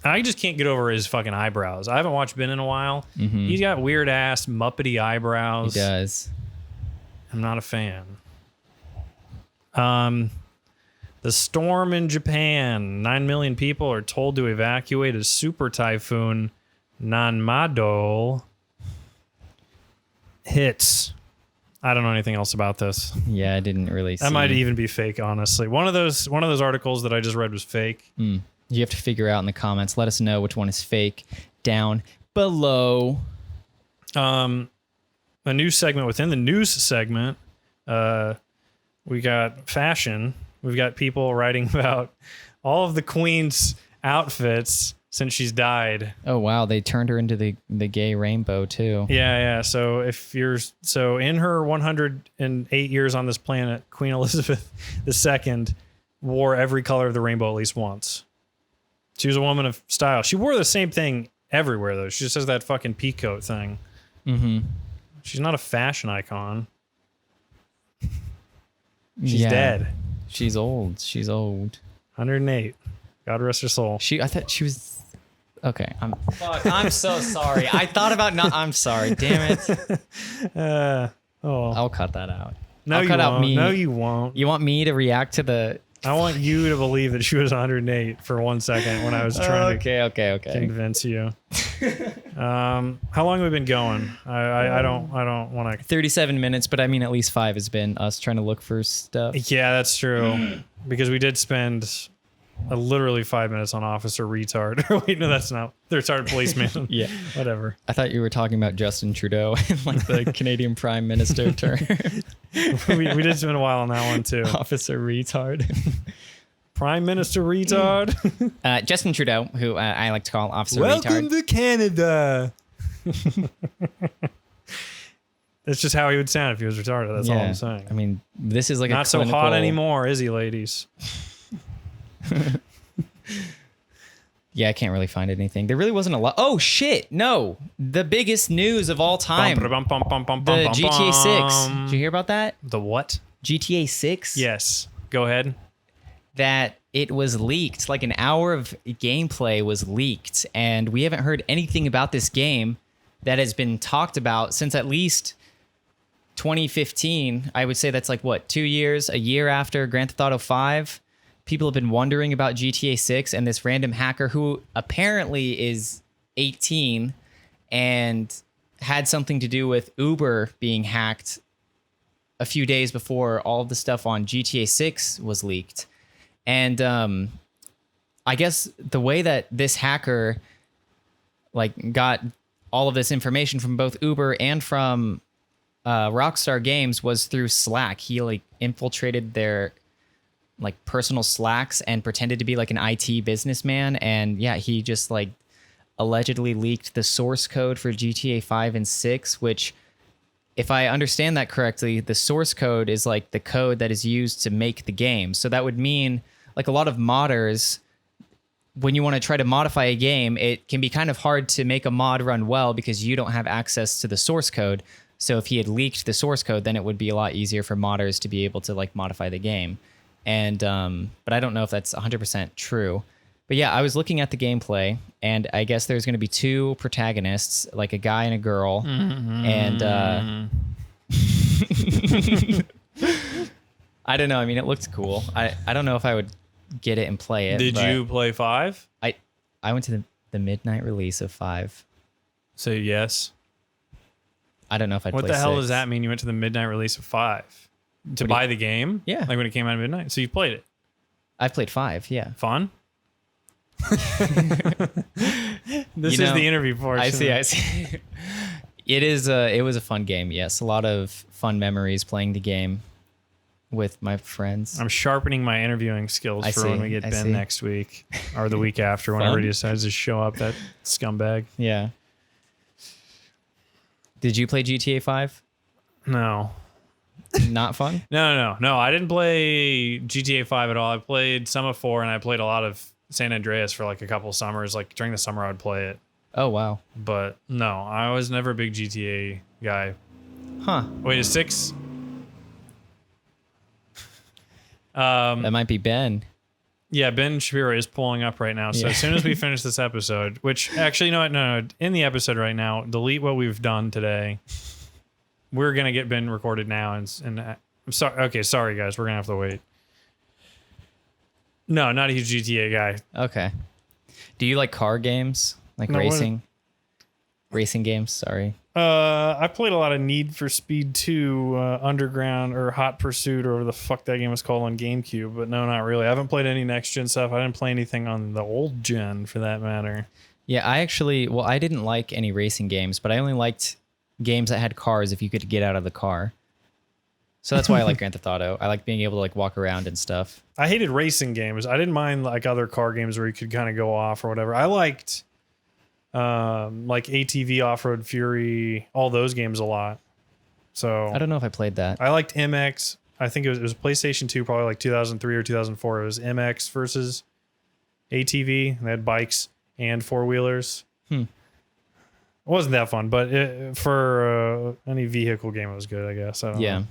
[SPEAKER 2] I just can't get over his fucking eyebrows. I haven't watched Ben in a while. Mm-hmm. He's got weird ass Muppety eyebrows.
[SPEAKER 1] He does.
[SPEAKER 2] I'm not a fan. The storm in Japan. 9 million people are told to evacuate a super typhoon Nanmado hits. I don't know anything else about this.
[SPEAKER 1] Yeah, I didn't really see.
[SPEAKER 2] That might even be fake, honestly. One of those articles that I just read was fake.
[SPEAKER 1] You have to figure out in the comments. Let us know which one is fake down below.
[SPEAKER 2] A news segment within the news segment. We got fashion. We've got people writing about all of the Queen's outfits since she's died.
[SPEAKER 1] Oh wow, they turned her into the gay rainbow too.
[SPEAKER 2] Yeah. So in her 108 years on this planet, Queen Elizabeth II wore every color of the rainbow at least once. She was a woman of style. She wore the same thing everywhere though. She just has that fucking peacoat thing. Mm-hmm. She's not a fashion icon. She's dead.
[SPEAKER 1] She's old.
[SPEAKER 2] 108. God rest her soul.
[SPEAKER 1] I thought she was. Okay. I'm so sorry. I thought about I'm sorry. Damn it. I'll cut that out.
[SPEAKER 2] No, you won't. No, you won't.
[SPEAKER 1] You want me to react to the.
[SPEAKER 2] I want you to believe that she was 108 for 1 second when I was trying
[SPEAKER 1] to
[SPEAKER 2] convince you. How long have we been going? I don't want to.
[SPEAKER 1] 37 minutes, but I mean at least 5 has been us trying to look for stuff.
[SPEAKER 2] Yeah, that's true. Because we did spend literally 5 minutes on Officer Retard. Wait, no, that's not. The retarded policeman.
[SPEAKER 1] Yeah,
[SPEAKER 2] whatever.
[SPEAKER 1] I thought you were talking about Justin Trudeau and like the Canadian Prime Minister term.
[SPEAKER 2] we did spend a while on that one too.
[SPEAKER 1] Officer Retard.
[SPEAKER 2] Prime Minister Retard.
[SPEAKER 1] Justin Trudeau, who I like to call Officer Retard.
[SPEAKER 2] Welcome to Canada. That's just how he would sound if he was retarded. That's all I'm saying.
[SPEAKER 1] I mean, this is like
[SPEAKER 2] not so hot anymore, is he, ladies?
[SPEAKER 1] Yeah, I can't really find anything. There really wasn't a lot. Oh shit! No, the biggest news of all time: the GTA 6. Did you hear about that?
[SPEAKER 2] The what?
[SPEAKER 1] GTA 6.
[SPEAKER 2] Yes. Go ahead.
[SPEAKER 1] That it was leaked. Like an hour of gameplay was leaked, and we haven't heard anything about this game that has been talked about since at least 2015. I would say that's like what, 2 years, a year after Grand Theft Auto 5. People have been wondering about GTA 6, and this random hacker who apparently is 18 and had something to do with Uber being hacked a few days before all of the stuff on GTA 6 was leaked. And I guess the way that this hacker like got all of this information from both Uber and from Rockstar Games was through Slack. He like infiltrated their like personal Slacks and pretended to be like an IT businessman. And yeah, he just like allegedly leaked the source code for GTA 5 and 6, which if I understand that correctly, the source code is like the code that is used to make the game. So that would mean like a lot of modders, when you want to try to modify a game, it can be kind of hard to make a mod run well because you don't have access to the source code. So if he had leaked the source code, then it would be a lot easier for modders to be able to like modify the game. And but I don't know if that's 100% true. But yeah, I was looking at the gameplay, and I guess there's going to be 2 protagonists, like a guy and a girl. Mm-hmm. And I don't know. I mean, it looked cool. I don't know if I would get it and play it.
[SPEAKER 2] Did you play 5?
[SPEAKER 1] I went to the midnight release of 5.
[SPEAKER 2] So yes.
[SPEAKER 1] I don't know if I'd play 6.
[SPEAKER 2] What the hell does that mean? You went to the midnight release of 5 to buy the game?
[SPEAKER 1] Yeah.
[SPEAKER 2] Like when it came out at midnight. So you played it.
[SPEAKER 1] I've played 5. Yeah.
[SPEAKER 2] Fun? This is the interview portion.
[SPEAKER 1] I see. It was a fun game. Yes, a lot of fun memories playing the game with my friends.
[SPEAKER 2] I'm sharpening my interviewing skills when we get Ben next week or the week after, whenever he decides to show up, that scumbag.
[SPEAKER 1] Yeah. Did you play GTA 5?
[SPEAKER 2] No.
[SPEAKER 1] Not fun?
[SPEAKER 2] No. I didn't play GTA 5 at all. I played some of 4, and I played a lot of San Andreas for like a couple of summers. Like during the summer, I would play it.
[SPEAKER 1] Oh, wow.
[SPEAKER 2] But no, I was never a big GTA guy.
[SPEAKER 1] Huh.
[SPEAKER 2] Wait, is 6?
[SPEAKER 1] That might be Ben.
[SPEAKER 2] Yeah, Ben Shapiro is pulling up right now. So as soon as we finish this episode, which actually, you know what? No. In the episode right now, delete what we've done today. We're going to get Ben recorded now. And I'm sorry. Okay, sorry, guys. We're going to have to wait. No, not a huge GTA guy.
[SPEAKER 1] Okay. Do you like car games? Like racing? Racing games, sorry.
[SPEAKER 2] I played a lot of Need for Speed 2, Underground, or Hot Pursuit, or whatever the fuck that game was called on GameCube. But no, not really. I haven't played any next-gen stuff. I didn't play anything on the old gen, for that matter.
[SPEAKER 1] Yeah, I didn't like any racing games, but I only liked games that had cars if you could get out of the car. So that's why I like Grand Theft Auto. I like being able to like walk around and stuff.
[SPEAKER 2] I hated racing games. I didn't mind like other car games where you could kind of go off or whatever. I liked like ATV, Off-Road Fury, all those games a lot. So
[SPEAKER 1] I don't know if I played that.
[SPEAKER 2] I liked MX. I think it was PlayStation 2, probably like 2003 or 2004. It was MX versus ATV. They had bikes and four-wheelers. It wasn't that fun, but for any vehicle game, it was good, I guess. I don't know.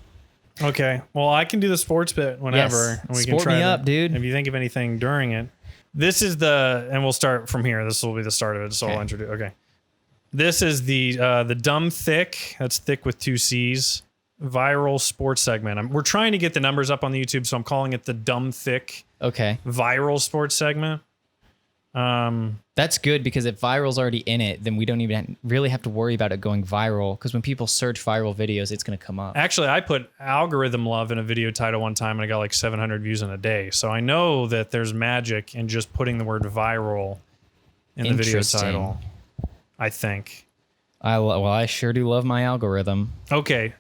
[SPEAKER 2] Okay. Well, I can do the sports bit whenever.
[SPEAKER 1] Yes.
[SPEAKER 2] And we
[SPEAKER 1] Sport
[SPEAKER 2] can try
[SPEAKER 1] me up, dude.
[SPEAKER 2] If you think of anything during it. This is and we'll start from here. This will be the start of it. So I'll introduce. Okay. This is the dumb THICC. That's thick with 2 C's. Viral sports segment. We're trying to get the numbers up on the YouTube, so I'm calling it the dumb THICC.
[SPEAKER 1] Okay.
[SPEAKER 2] Viral sports segment.
[SPEAKER 1] That's good because if viral's already in it, then we don't even really have to worry about it going viral. Because when people search viral videos, it's going to come up.
[SPEAKER 2] Actually, I put algorithm love in a video title one time and I got like 700 views in a day. So I know that there's magic in just putting the word viral in the video title. I think.
[SPEAKER 1] I sure do love my algorithm.
[SPEAKER 2] Okay.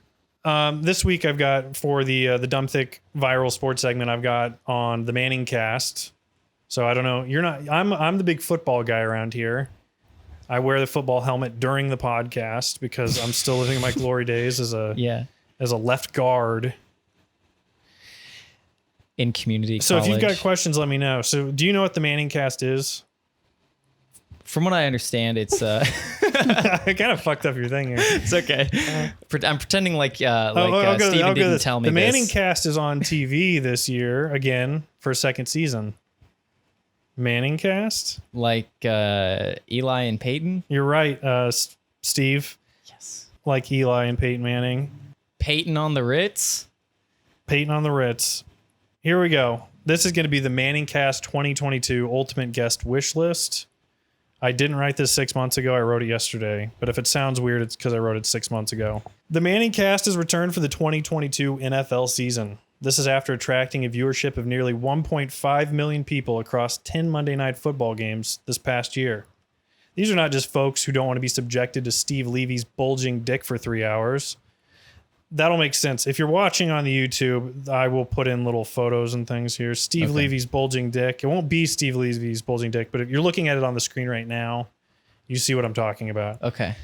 [SPEAKER 2] This week I've got for the dumb thick viral sports segment, I've got on the Manning cast. So I don't know. You're not. I'm the big football guy around here. I wear the football helmet during the podcast because I'm still living my glory days as a left guard
[SPEAKER 1] in community
[SPEAKER 2] So
[SPEAKER 1] college.
[SPEAKER 2] if you've got questions, let me know. So do you know what the Manning cast is?
[SPEAKER 1] From what I understand, it's
[SPEAKER 2] I kind of fucked up your thing here.
[SPEAKER 1] It's okay. I'm pretending like Steven didn't tell me
[SPEAKER 2] the
[SPEAKER 1] this.
[SPEAKER 2] Manning cast is on TV this year again for a second season. Manning cast?
[SPEAKER 1] Like Eli and Peyton?
[SPEAKER 2] You're right, Steve.
[SPEAKER 1] Yes.
[SPEAKER 2] Like Eli and Peyton Manning.
[SPEAKER 1] Peyton on the Ritz?
[SPEAKER 2] Peyton on the Ritz. Here we go. This is going to be the Manning cast 2022 Ultimate Guest Wish List. I didn't write this 6 months ago. I wrote it yesterday. But if it sounds weird, it's because I wrote it 6 months ago. The Manning cast has returned for the 2022 NFL season. This is after attracting a viewership of nearly 1.5 million people across 10 Monday Night Football games this past year. These are not just folks who don't want to be subjected to Steve Levy's bulging dick for 3 hours. That'll make sense. If you're watching on the YouTube, I will put in little photos and things here. Steve Levy's bulging dick. It won't be Steve Levy's bulging dick, but if you're looking at it on the screen right now, you see what I'm talking about.
[SPEAKER 1] Okay.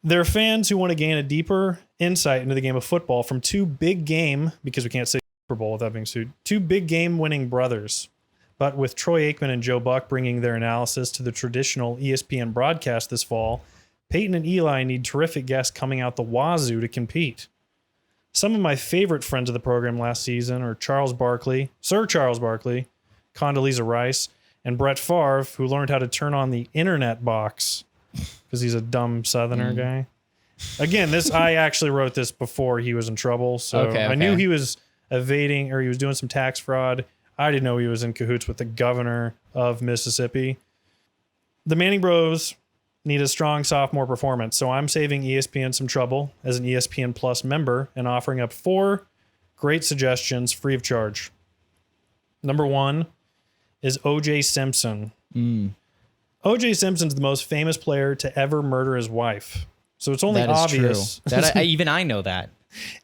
[SPEAKER 2] There are fans who want to gain a deeper insight into the game of football from two big game, because we can't say Super Bowl without being sued, two big game winning brothers. But with Troy Aikman and Joe Buck bringing their analysis to the traditional ESPN broadcast this fall, Peyton and Eli need terrific guests coming out the wazoo to compete. Some of my favorite friends of the program last season are Sir Charles Barkley, Condoleezza Rice, and Brett Favre, who learned how to turn on the internet box because he's a dumb Southerner guy. Again, I actually wrote this before he was in trouble, so I knew he was evading or he was doing some tax fraud. I didn't know he was in cahoots with the governor of Mississippi. The Manning Bros need a strong sophomore performance, so I'm saving ESPN some trouble as an ESPN Plus member and offering up 4 great suggestions free of charge. Number 1 is O.J. Simpson. O.J. Simpson's the most famous player to ever murder his wife. So it's only
[SPEAKER 1] That is
[SPEAKER 2] obvious.
[SPEAKER 1] true. That even I know that.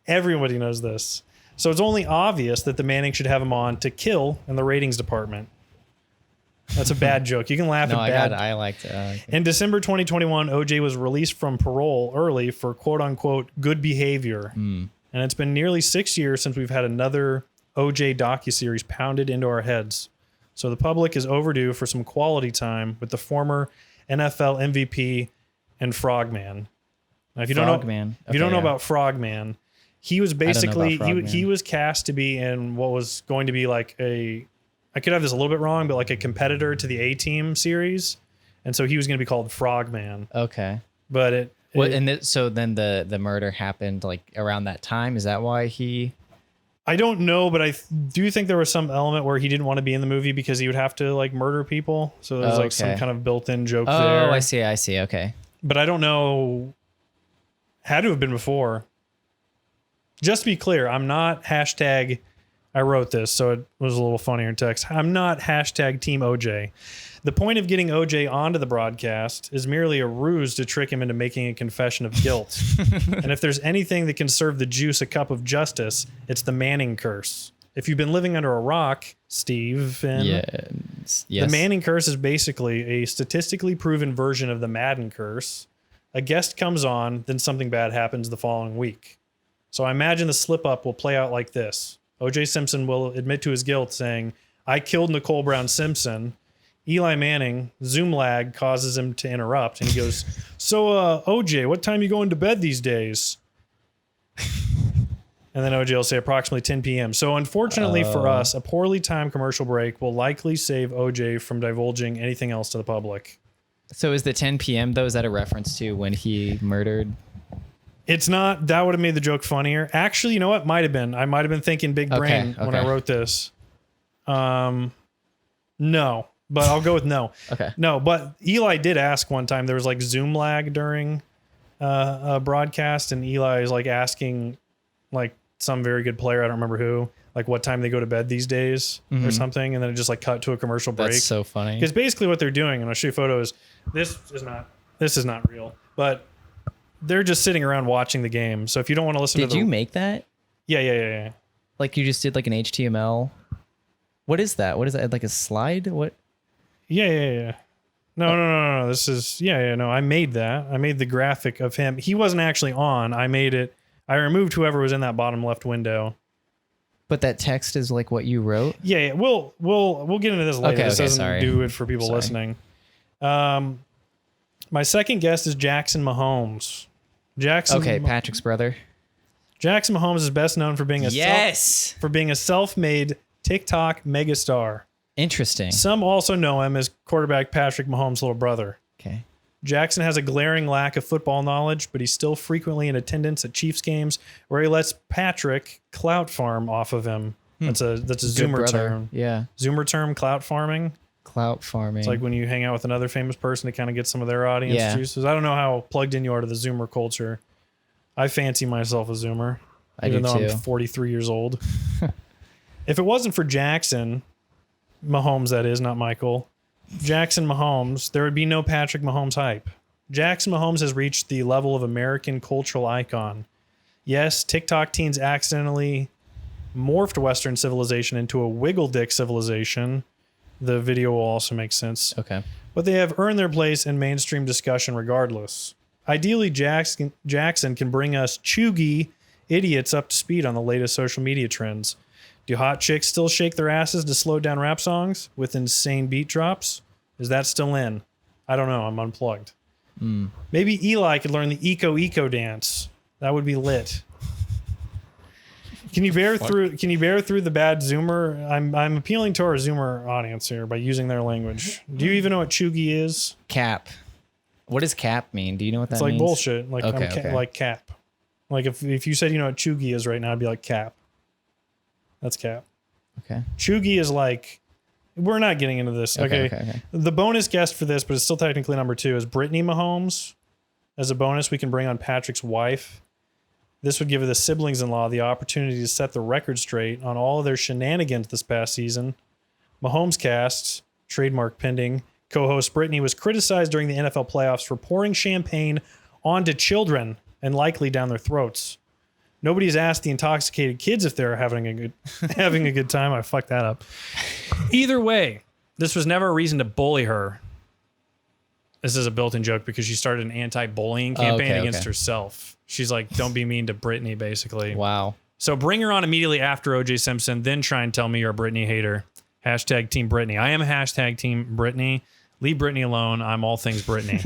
[SPEAKER 2] Everybody knows this. So it's only obvious that the Manning should have him on to kill in the ratings department. That's a bad joke. You can laugh
[SPEAKER 1] No,
[SPEAKER 2] at bad.
[SPEAKER 1] I liked it.
[SPEAKER 2] In December 2021, OJ was released from parole early for quote unquote good behavior. And it's been nearly 6 years since we've had another OJ docuseries pounded into our heads. So the public is overdue for some quality time with the former NFL MVP and Frogman. Now, if you don't know about Frogman, he was basically he was cast to be in what was going to be like I could have this a little bit wrong, but like a competitor to the A-Team series, and so he was going to be called Frogman.
[SPEAKER 1] Okay,
[SPEAKER 2] but
[SPEAKER 1] so then the murder happened like around that time. Is that why he?
[SPEAKER 2] I don't know, but I do think there was some element where he didn't want to be in the movie because he would have to like murder people. So there's like some kind of built-in joke there.
[SPEAKER 1] Oh, I see. Okay,
[SPEAKER 2] but I don't know. Had to have been before. Just to be clear, I'm not hashtag. I wrote this, so it was a little funnier in text. I'm not hashtag Team OJ. The point of getting OJ onto the broadcast is merely a ruse to trick him into making a confession of guilt. And if there's anything that can serve the juice a cup of justice, it's the Manning curse. If you've been living under a rock, Steve,
[SPEAKER 1] yes.
[SPEAKER 2] The Manning curse is basically a statistically proven version of the Madden curse. A guest comes on, then something bad happens the following week. So I imagine the slip-up will play out like this. O.J. Simpson will admit to his guilt, saying, I killed Nicole Brown Simpson. Eli Manning, Zoom lag causes him to interrupt, and he goes, so, O.J., what time you going to bed these days? And then O.J. will say approximately 10 p.m. So unfortunately for us, a poorly timed commercial break will likely save O.J. from divulging anything else to the public.
[SPEAKER 1] So is the 10 p.m. though, is that a reference to when he murdered?
[SPEAKER 2] It's not. That would have made the joke funnier. Actually, you know what? Might have been. I might have been thinking big brain when I wrote this. No, but I'll go with no.
[SPEAKER 1] Okay.
[SPEAKER 2] No, but Eli did ask one time. There was like Zoom lag during a broadcast, and Eli is like asking like some very good player, I don't remember who, like what time they go to bed these days or something, and then it just like cut to a commercial break.
[SPEAKER 1] That's so funny.
[SPEAKER 2] Because basically what they're doing, and I'll show you photos. This is not real, but they're just sitting around watching the game. So if you don't want to listen
[SPEAKER 1] Did you make that?
[SPEAKER 2] Yeah.
[SPEAKER 1] Like you just did like an HTML? What is that? What is that? Like a slide? What?
[SPEAKER 2] Yeah. No. This is, no, I made that. I made the graphic of him. He wasn't actually on. I made it. I removed whoever was in that bottom left window.
[SPEAKER 1] But that text is like what you wrote?
[SPEAKER 2] Yeah. We'll get into this later. This doesn't do it for people listening. My second guest is Jackson Mahomes.
[SPEAKER 1] Patrick's brother.
[SPEAKER 2] Jackson Mahomes is best known for being a self-made TikTok megastar.
[SPEAKER 1] Interesting.
[SPEAKER 2] Some also know him as quarterback Patrick Mahomes' little brother.
[SPEAKER 1] Okay.
[SPEAKER 2] Jackson has a glaring lack of football knowledge, but he's still frequently in attendance at Chiefs games where he lets Patrick clout farm off of him. That's a Zoomer term.
[SPEAKER 1] Yeah.
[SPEAKER 2] Zoomer term, clout farming.
[SPEAKER 1] Clout farming.
[SPEAKER 2] It's like when you hang out with another famous person to kind of get some of their audience juices. I don't know how plugged in you are to the Zoomer culture. I fancy myself a Zoomer, even though I'm 43 years old. If it wasn't for Jackson Mahomes, that is, not Michael, Jackson Mahomes, there would be no Patrick Mahomes hype. Jackson Mahomes has reached the level of American cultural icon. Yes, TikTok teens accidentally morphed Western civilization into a wiggle dick civilization. The video will also make sense.
[SPEAKER 1] Okay.
[SPEAKER 2] But they have earned their place in mainstream discussion regardless. Ideally, Jackson can bring us chuggy idiots up to speed on the latest social media trends. Do hot chicks still shake their asses to slow down rap songs with insane beat drops? Is that still in? I don't know. I'm unplugged. Maybe Eli could learn the eco dance. That would be lit. Can you bear through the bad Zoomer? I'm appealing to our Zoomer audience here by using their language. Do you even know what chuggy is?
[SPEAKER 1] Cap. What does cap mean? Do you know what that means?
[SPEAKER 2] It's like bullshit. Like like cap. Like if you said you know what chuggy is right now, I'd be like cap. That's cap.
[SPEAKER 1] Okay.
[SPEAKER 2] Chuggy is like, we're not getting into this. Okay. The bonus guest for this, but it's still technically number 2, is Brittany Mahomes. As a bonus, we can bring on Patrick's wife. This would give the siblings-in-law the opportunity to set the record straight on all of their shenanigans this past season. Mahomes cast, trademark pending, Co-host Brittany was criticized during the NFL playoffs for pouring champagne onto children and likely down their throats. Nobody's asked the intoxicated kids if they're having a good time. I fucked that up. Either way, this was never a reason to bully her. This is a built-in joke because she started an anti-bullying campaign against herself. She's like, don't be mean to Brittany, basically.
[SPEAKER 1] Wow.
[SPEAKER 2] So bring her on immediately after O.J. Simpson, then try and tell me you're a Brittany hater. Hashtag Team Brittany. I am hashtag Team Brittany. Leave Brittany alone. I'm all things Brittany.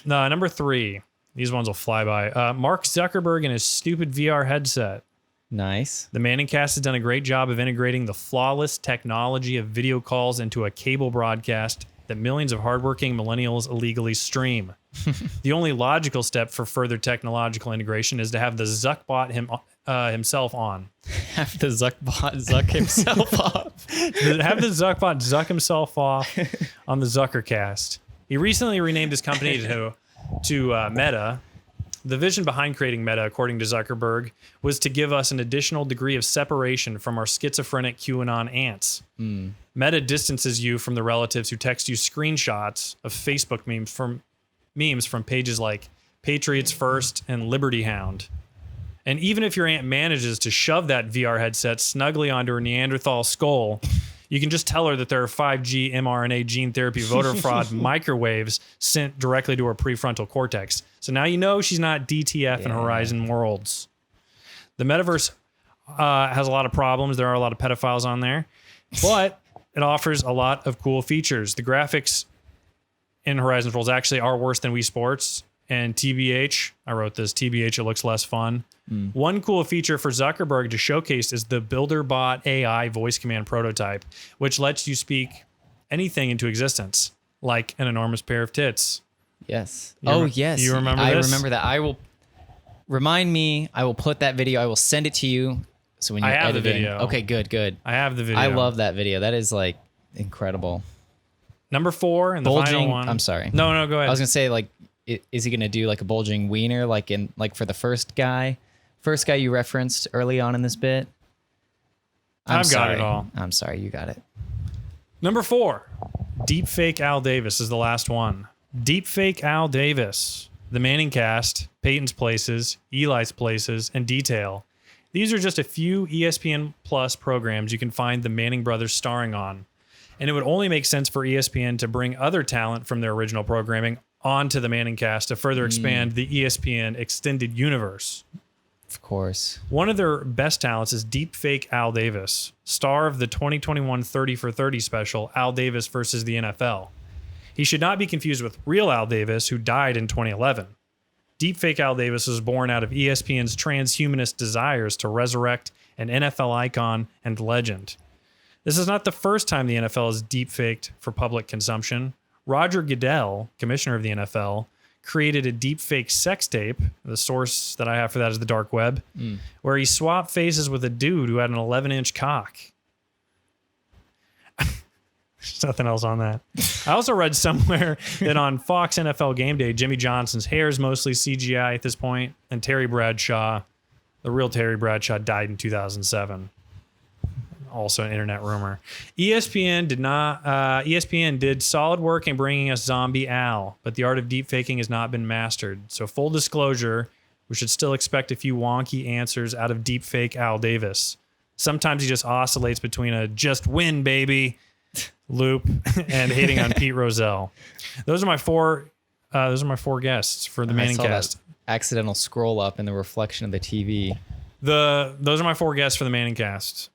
[SPEAKER 2] Number 3. These ones will fly by. Mark Zuckerberg and his stupid VR headset.
[SPEAKER 1] Nice.
[SPEAKER 2] The Manningcast has done a great job of integrating the flawless technology of video calls into a cable broadcast that millions of hardworking millennials illegally stream. The only logical step for further technological integration is to have the Zuckbot himself on.
[SPEAKER 1] Have the Zuckbot Zuck himself off.
[SPEAKER 2] Have the Zuckbot Zuck himself off on the Zuckercast. He recently renamed his company to Meta. The vision behind creating Meta, according to Zuckerberg, was to give us an additional degree of separation from our schizophrenic QAnon ants. Meta distances you from the relatives who text you screenshots of Facebook memes from pages like Patriots First and Liberty Hound. And even if your aunt manages to shove that VR headset snugly onto her Neanderthal skull, you can just tell her that there are 5G mRNA gene therapy voter fraud microwaves sent directly to her prefrontal cortex. So now you know she's not DTF and Horizon Worlds. The metaverse has a lot of problems. There are a lot of pedophiles on there, but it offers a lot of cool features. The graphics in Horizon Worlds actually are worse than Wii Sports. And TBH, I wrote this, TBH, it looks less fun. One cool feature for Zuckerberg to showcase is the BuilderBot AI voice command prototype, which lets you speak anything into existence, like an enormous pair of tits.
[SPEAKER 1] Yes.
[SPEAKER 2] Yes. You remember this?
[SPEAKER 1] I remember that. I will remind me. I will put that video. I will send it to you. So when you're
[SPEAKER 2] I have
[SPEAKER 1] editing.
[SPEAKER 2] the video.
[SPEAKER 1] Okay, good.
[SPEAKER 2] I have the video.
[SPEAKER 1] I love that video. That is like incredible.
[SPEAKER 2] Number 4 and the final one.
[SPEAKER 1] I'm sorry.
[SPEAKER 2] No, go ahead.
[SPEAKER 1] I was gonna say, like, is he gonna do like a bulging wiener like for the first guy you referenced early on in this bit?
[SPEAKER 2] I've got it all.
[SPEAKER 1] I'm sorry, you got it.
[SPEAKER 2] Number 4, Deepfake Al Davis is the last one. Deepfake Al Davis, the Manning Cast, Peyton's Places, Eli's Places, and Detail. These are just a few ESPN Plus programs you can find the Manning brothers starring on. And it would only make sense for ESPN to bring other talent from their original programming onto the Manning Cast to further expand the ESPN extended universe.
[SPEAKER 1] Of course.
[SPEAKER 2] One of their best talents is Deepfake Al Davis, star of the 2021 30 for 30 special, Al Davis versus the NFL. He should not be confused with real Al Davis, who died in 2011. Deepfake Al Davis was born out of ESPN's transhumanist desires to resurrect an NFL icon and legend. This is not the first time the NFL has deepfaked for public consumption. Roger Goodell, commissioner of the NFL, created a deepfake sex tape. The source that I have for that is the dark web, where he swapped faces with a dude who had an 11-inch cock. There's nothing else on that. I also read somewhere that on Fox NFL Game Day, Jimmy Johnson's hair is mostly CGI at this point, and Terry Bradshaw, the real Terry Bradshaw, died in 2007. Also an internet rumor. ESPN did solid work in bringing us Zombie Al, but the art of deepfaking has not been mastered. So full disclosure, we should still expect a few wonky answers out of Deepfake Al Davis. Sometimes he just oscillates between a just win, baby loop and hating on Pete Rozelle. Those are my four guests for the Manning Cast.
[SPEAKER 1] Accidental scroll up in the reflection of the TV.
[SPEAKER 2] Those are my 4 guests for the Manning Cast.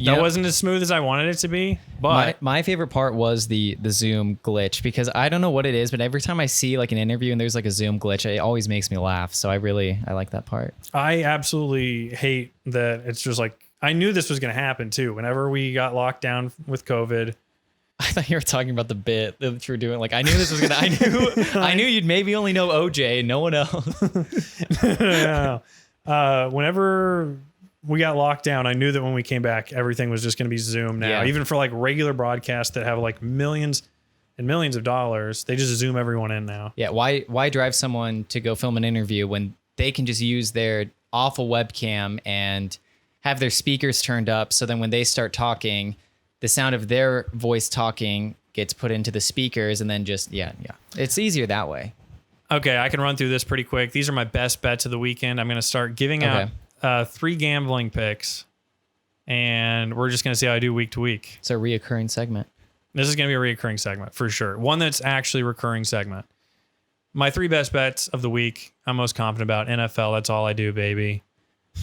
[SPEAKER 2] That wasn't as smooth as I wanted it to be, but
[SPEAKER 1] my favorite part was the Zoom glitch, because I don't know what it is, but every time I see like an interview and there's like a Zoom glitch, it always makes me laugh. So I like that part.
[SPEAKER 2] I absolutely hate that it's just like, I knew this was going to happen too. Whenever we got locked down with COVID.
[SPEAKER 1] I thought you were talking about the bit that you were doing. Like, I knew this was going to, I knew you'd maybe only know OJ and no one else.
[SPEAKER 2] Whenever we got locked down, I knew that when we came back, everything was just going to be Zoom now. Even for like regular broadcasts that have like millions and millions of dollars, they just Zoom everyone in now.
[SPEAKER 1] Yeah. Why drive someone to go film an interview when they can just use their awful webcam and have their speakers turned up, so then when they start talking, the sound of their voice talking gets put into the speakers, and then just it's easier that way.
[SPEAKER 2] Okay, I can run through this pretty quick. These are my best bets of the weekend. I'm going to start giving out 3 gambling picks, and we're just going to see how I do week to week.
[SPEAKER 1] It's a reoccurring segment.
[SPEAKER 2] This is going to be a reoccurring segment for sure. One that's actually a recurring segment. My 3 best bets of the week, I'm most confident about. NFL, that's all I do, baby.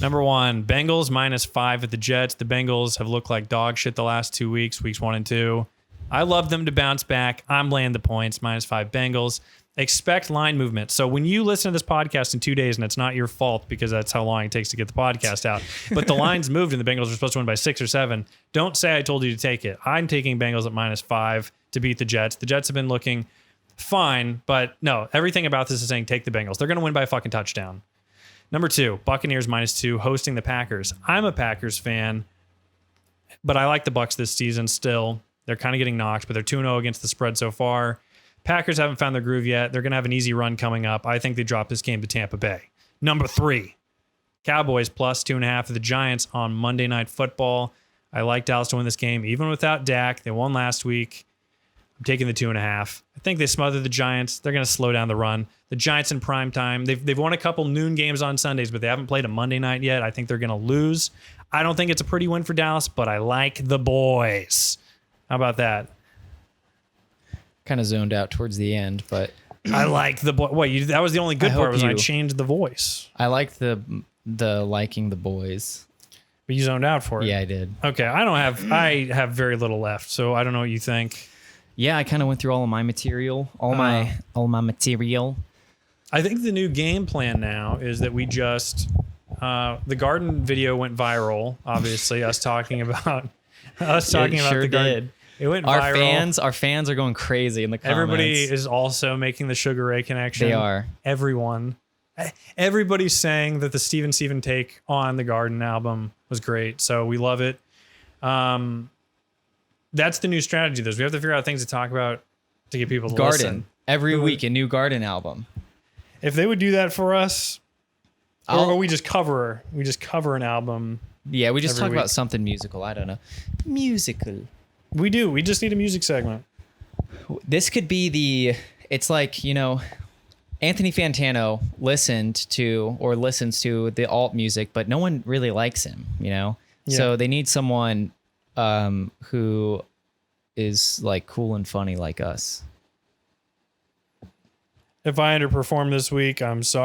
[SPEAKER 2] Number 1, Bengals -5 at the Jets. The Bengals have looked like dog shit the last 2 weeks, weeks 1 and 2. I love them to bounce back. I'm laying the points, -5 Bengals. Expect line movement. So when you listen to this podcast in 2 days, and it's not your fault because that's how long it takes to get the podcast out, but the lines moved and the Bengals are supposed to win by 6 or 7, don't say I told you to take it. I'm taking Bengals at -5 to beat the Jets. The Jets have been looking fine, but no, everything about this is saying take the Bengals. They're going to win by a fucking touchdown. Number 2, Buccaneers -2 hosting the Packers. I'm a Packers fan, but I like the Bucs this season still. They're kind of getting knocked, but they're 2-0 against the spread so far. Packers haven't found their groove yet. They're going to have an easy run coming up. I think they drop this game to Tampa Bay. Number 3, Cowboys +2.5 of the Giants on Monday Night Football. I like Dallas to win this game, even without Dak. They won last week. I'm taking the 2.5. I think they smother the Giants. They're going to slow down the run. The Giants in prime time. They've won a couple noon games on Sundays, but they haven't played a Monday night yet. I think they're going to lose. I don't think it's a pretty win for Dallas, but I like the boys. How about that?
[SPEAKER 1] Kind of zoned out towards the end, but
[SPEAKER 2] I like the boy. What? That was the only good part was when I changed the voice.
[SPEAKER 1] I liked the liking the boys.
[SPEAKER 2] But you zoned out for it.
[SPEAKER 1] Yeah, I did.
[SPEAKER 2] Okay, I have very little left, so I don't know what you think.
[SPEAKER 1] Yeah, I kind of went through all of my material, all my material.
[SPEAKER 2] I think the new game plan now is that we just the garden video went viral. Obviously, us talking about the garden. It went viral.
[SPEAKER 1] Our fans are going crazy in the comments.
[SPEAKER 2] Everybody is also making the Sugar Ray connection.
[SPEAKER 1] They are.
[SPEAKER 2] Everybody's saying that the Steven take on the Garden album was great, so we love it. That's the new strategy. We have to figure out things to talk about to get people to listen.
[SPEAKER 1] Every week, a new Garden album.
[SPEAKER 2] If they would do that for us, or we just cover an album.
[SPEAKER 1] Yeah, we just talk about something musical. I don't know. Musical.
[SPEAKER 2] We do. We just need a music segment.
[SPEAKER 1] This could be it's like, Anthony Fantano listens to the alt music, but no one really likes him, Yeah. So they need someone who is like cool and funny like us.
[SPEAKER 2] If I underperform this week, I'm sorry.